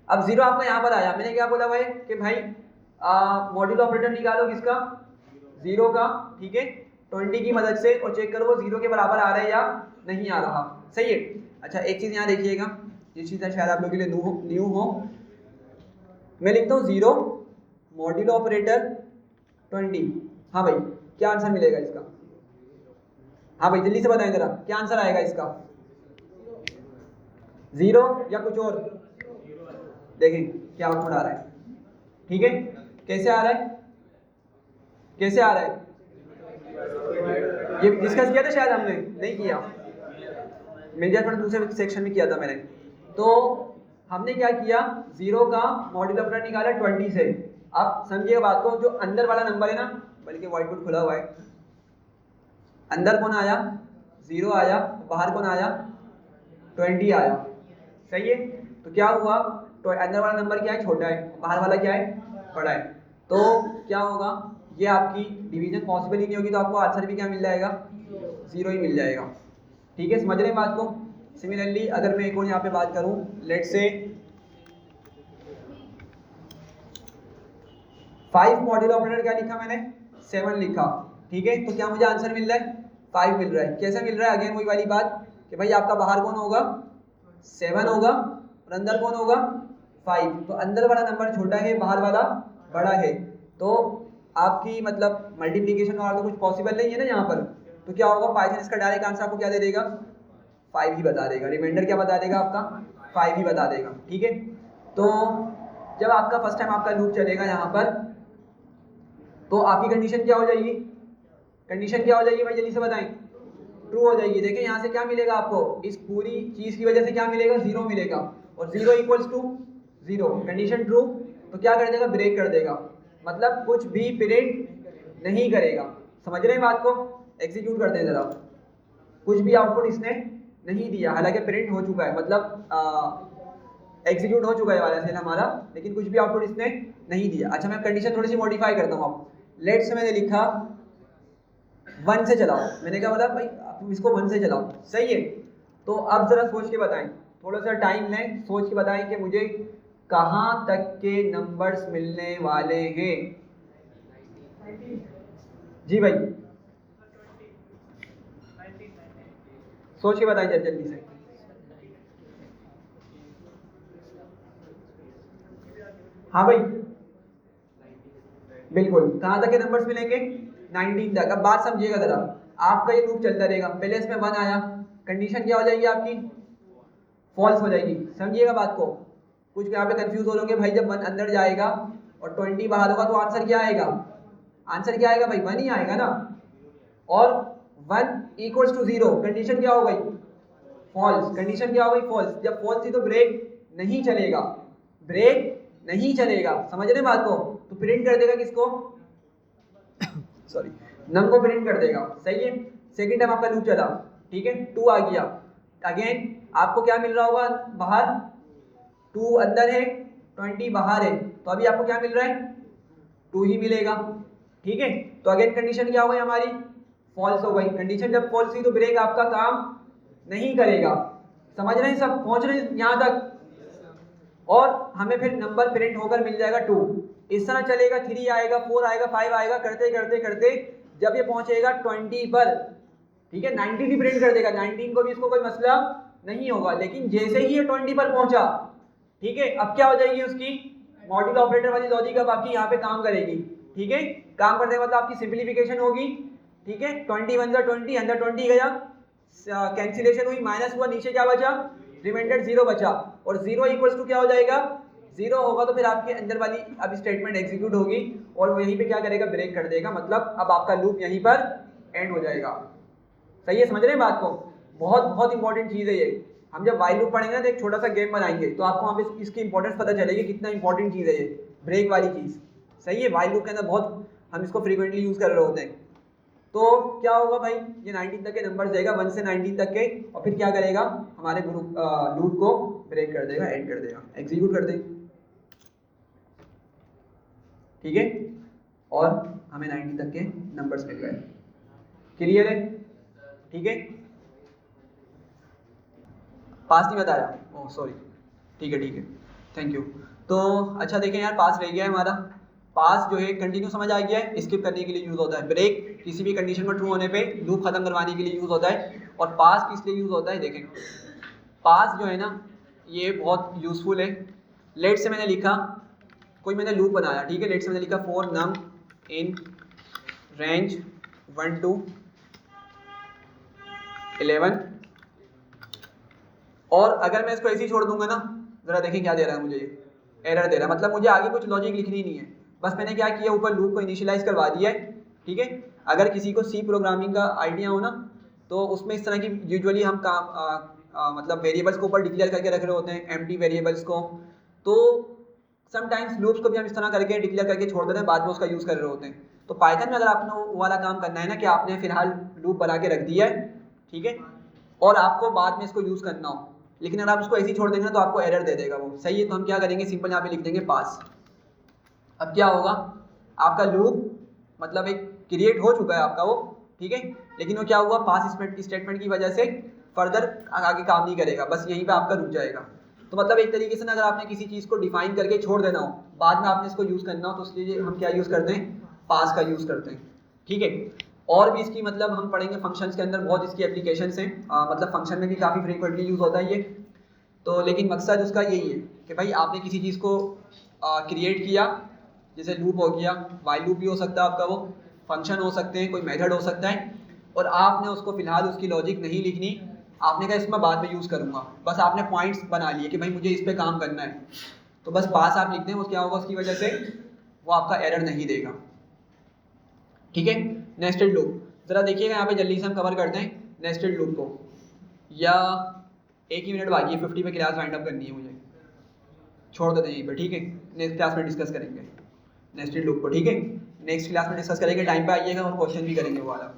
अब 0 आपका यहाँ पर आया, मैंने क्या बोला भाई कि भाई मॉड्यूल ऑपरेटर निकालो किसका? 0 का। ठीक है, 20 की मदद से, और चेक करो वो 0 के बराबर आ रहा है या नहीं आ रहा। सही है। अच्छा, एक चीज़ यहाँ देखिएगा, ये चीज़ शायद आप लोगों के लिए न्यू हो। मैं लिखता हूँ 0 मॉड्यूल ऑपरेटर 20। हाँ भाई, क्या आंसर मिलेगा इसका? हाँ भाई जल्दी से बताएं जरा, क्या आंसर आएगा इसका? 0 या कुछ और? देखें क्या आउटपुट आ रहा है। ठीक है, कैसे आ रहा है? कैसे आ रहा है? ये डिस्कस किया था शायद हमने, नहीं किया? मेरे थोड़ा दूसरे सेक्शन में किया था मैंने। तो हमने क्या किया, 0 का मॉड्यूल ऑपरेटर निकाला 20 से। अब समझिए बात को, जो अंदर वाला नंबर है ना, बल्कि व्हाइट बोर्ड खुला हुआ है, अंदर कौन आया? 0 आया, बाहर कौन आया? 20 आया। सही है, तो क्या हुआ, तो अंदर वाला नंबर क्या है? छोटा है, बाहर वाला क्या है? बड़ा है। तो क्या होगा, ये आपकी डिवीजन पॉसिबल ही नहीं होगी, तो आपको आंसर भी क्या मिल जाएगा? 0 ही मिल जाएगा। ठीक है, समझ रहे हैं बात को? सिमिलरली अगर मैं एक और यहाँ पे बात करूँ, लेट से 5 मॉड्यूल ऑपरेटर क्या लिखा मैंने? 7 लिखा। ठीक है, तो क्या मुझे आंसर मिल रहा है? 5 मिल रहा है। कैसे मिल रहा है? अगेन वही वाली बात कि भाई आपका बाहर कौन होगा? 7 होगा, और अंदर कौन होगा? 5। तो अंदर वाला नंबर छोटा है, बाहर वाला बड़ा है, तो आपकी मतलब मल्टीप्लिकेशन और तो कुछ पॉसिबल नहीं है ना यहाँ पर। तो क्या होगा, पाइथन इसका डायरेक्ट आंसर आपको क्या दे देगा? 5 ही बता देगा, रिमाइंडर क्या बता देगा आपका 5 ही बता देगा, ठीक है। तो जब आपका फर्स्ट टाइम आपका लूप चलेगा यहाँ पर, तो आपकी कंडीशन क्या हो जाएगी, कंडीशन क्या हो जाएगी भाई जल्दी से बताएं, ट्रू हो जाएगी। देखिए यहाँ से क्या मिलेगा आपको, इस पूरी चीज़ की वजह से क्या मिलेगा, 0 मिलेगा, और 0 इक्वल्स टू 0, कंडीशन ट्रू, तो क्या कर देगा, ब्रेक कर देगा, मतलब कुछ भी प्रिंट नहीं करेगा। समझ रहे हैं बात को, एग्जीक्यूट करते हैं जरा, कुछ भी आउटपुट इसने नहीं दिया, हालांकि प्रिंट हो चुका है, मतलब एग्जीक्यूट हो चुका है वाला सेल हमारा, लेकिन कुछ भी आउटपुट इसने नहीं दिया। अच्छा मैं कंडीशन थोड़ी सी मॉडिफाई करता हूँ। अब लेट्स से मैंने लिखा 1 से चलाओ, मैंने कहा मतलब भाई तुम इसको 1 से चलाओ, सही है। तो अब जरा सोच के बताएं, थोड़ा सा टाइम लें, सोच के बताएं कि मुझे कहाँ तक के नंबर्स मिलने वाले हैं। जी भाई सोच के बताएं जल्दी से। हाँ भाई बिल्कुल, कहाँ तक के नंबर्स मिलेंगे, 19 तक। अब बात समझिएगा जरा, आपका ये लूप चलता रहेगा, पहले इसमें 1 आया, कंडीशन क्या हो जाएगी आपकी, फॉल्स हो जाएगी। समझिएगा बात को, कुछ यहाँ पे कंफ्यूज हो लोगे भाई, जब 1 अंदर जाएगा और 20 बाहर होगा तो आंसर क्या आएगा, आंसर क्या आएगा भाई, 1 ही आएगा ना, और 1 इक्वल्स टू 0, कंडीशन क्या हो गई, फॉल्स, कंडीशन क्या हो गई, फॉल्स। जब फॉल्स थी तो ब्रेक नहीं चलेगा, ब्रेक नहीं चलेगा, समझ रहे बात को, तो प्रिंट कर देगा किसको सॉरी, नम को प्रिंट कर देगा, सही है। सेकंड टाइम आपका लूप चला, ठीक है, 2 आ गया, अगेन आपको क्या मिल रहा होगा बाहर, 2 अंदर है 20 बाहर है, तो अभी आपको क्या मिल रहा है, 2 ही मिलेगा, ठीक है। तो अगेन कंडीशन क्या हो गई हमारी, फॉल्स हो गई। कंडीशन जब फॉल्स हुई तो ब्रेक आपका काम नहीं करेगा, समझ रहे हैं सब, पहुंच रहे हैं यहाँ तक, और हमें फिर नंबर प्रिंट होकर मिल जाएगा 2, इस तरह चलेगा, 3 आएगा, 4 आएगा, 5 आएगा, करते करते करते जब ये पहुंचेगा 20 पर, ठीक है, 19 भी प्रिंट कर देगा, 19 को भी इसको कोई मसला नहीं होगा, लेकिन जैसे ही ये 20 पर पहुंचा, ठीक है, अब क्या हो जाएगी उसकी मॉड्यूल ऑपरेटर वाली लॉजिक अब आपकी यहाँ पे काम करेगी, ठीक है। काम करने के बाद आपकी सिंप्लीफिकेशन होगी, ठीक है, 21 × 20 अंदर 20 गया, कैंसिलेशन हुई, माइनस हुआ, नीचे क्या बचा, रिमाइंडर 0 बचा, और 0 इक्वल्स टू क्या हो जाएगा, 0 होगा, तो फिर आपके अंदर वाली अब स्टेटमेंट एग्जीक्यूट होगी, और वो यहीं पे क्या करेगा, ब्रेक कर देगा, मतलब अब आपका लूप यहीं पर एंड हो जाएगा। सही है, समझ रहे हैं बात को, बहुत बहुत इंपॉर्टेंट चीज़ है ये। हम जब वाइल लूप पढ़ेंगे ना तो एक छोटा सा गेम बनाएंगे, तो आपको वहाँ पे इसकी इंपॉर्टेंस पता चलेगी, कितना इंपॉर्टेंट चीज़ है ये ब्रेक वाली चीज़, सही है। वाइल लूप के अंदर बहुत हम इसको फ्रीक्वेंटली यूज़ कर रहे होते हैं। तो क्या होगा भाई, ये 19 तक के नंबर देगा, 1 से 19 तक के, और फिर क्या करेगा, हमारे ग्रुप लूप को ब्रेक कर देगा, एंड कर देगा, एग्जीक्यूट कर देगा, ठीक है, और हमें 90 तक के नंबर्स मिल गए। क्लियर है, ठीक है, पास नहीं बताया, ओह सॉरी, ठीक है, थैंक यू। तो अच्छा देखें यार, पास रह गया है हमारा, पास जो है कंटिन्यू समझ आ गया है, स्किप करने के लिए यूज़ होता है, ब्रेक किसी भी कंडीशन में ट्रू होने पे लूप खत्म करवाने के लिए यूज़ होता है, और पास किस लिए यूज़ होता है देखें। पास जो है ना ये बहुत यूज़फुल है। लेट से मैंने लिखा, कोई मैंने लूप बनाया, ठीक है, लेट से मैंने लिखा for num in range 1 to 11, और अगर मैं इसको ऐसे ही छोड़ दूंगा ना, ज़रा देखें क्या दे रहा है मुझे, ये एरर दे रहा है, मतलब मुझे आगे कुछ लॉजिक लिखनी नहीं है, बस मैंने क्या किया, ऊपर लूप को इनिशियलाइज करवा दिया है, ठीक है। अगर किसी को सी प्रोग्रामिंग का आइडिया हो ना, तो उसमें इस तरह की यूजुअली हम काम मतलब वेरिएबल्स को ऊपर डिक्लेयर करके रख रहे होते हैं, एम्प्टी वेरिएबल्स को, तो समटाइम्स लूप्स को भी हम इस तरह करके डिक्लेयर करके छोड़ देते हैं, बाद में उसका यूज़ कर रहे होते हैं। तो पाइथन में अगर आपने वो वाला काम करना है ना, कि आपने फिलहाल लूप बना के रख दिया है, ठीक है, और आपको बाद में इसको यूज़ करना हो, लेकिन अगर आप उसको ऐसे ही छोड़ देंगे ना तो आपको एरर दे देगा वो, सही है। तो हम क्या करेंगे, सिंपल यहाँ पे लिख देंगे पास। अब क्या होगा, आपका लूप मतलब एक क्रिएट हो चुका है आपका वो, ठीक है, लेकिन वो क्या हुआ, पास स्टेटमेंट की वजह से फर्दर आगे काम नहीं करेगा, बस यहीं पे आपका रुक जाएगा। तो मतलब एक तरीके से ना, अगर आपने किसी चीज़ को डिफाइन करके छोड़ देना हो, बाद में आपने इसको यूज़ करना हो, तो इसलिए हम क्या यूज़ करते हैं, पास का यूज़ करते हैं, ठीक है। और भी इसकी मतलब हम पढ़ेंगे फंक्शंस के अंदर बहुत इसकी एप्लीकेशंस हैं, मतलब फंक्शन में भी काफ़ी फ्रीक्वेंटली यूज़ होता है ये। तो लेकिन मकसद उसका यही है कि भाई आपने किसी चीज़ को क्रिएट किया, जैसे लूप हो गया, वाइल लूप भी हो सकता है आपका, वो फंक्शन हो सकते हैं, कोई मेथड हो सकता है, और आपने उसको फ़िलहाल उसकी लॉजिक नहीं लिखनी, आपने कहा इसमें बाद में यूज़ करूँगा, बस आपने पॉइंट्स बना लिए कि भाई मुझे इस पे काम करना है, तो बस पास आप लिख दें, वो क्या होगा उसकी वजह से वो आपका एरर नहीं देगा। ठीक है, नेस्टेड लूप ज़रा देखिएगा यहाँ पे जल्दी से हम कवर करते हैं नेस्टेड लूप को, या 1 ही मिनट बाकी है, 50 पे क्लास वाइंड अप करनी है मुझे, छोड़ देते हैं यहीं पर। ठीक है, नेक्स्ट क्लास में डिस्कस करेंगे नेस्टेड लूप को। ठीक है, नेक्स्ट क्लास में डिस्कस करेंगे, टाइम पे आइएगा और क्वेश्चन भी करेंगे वो वाला।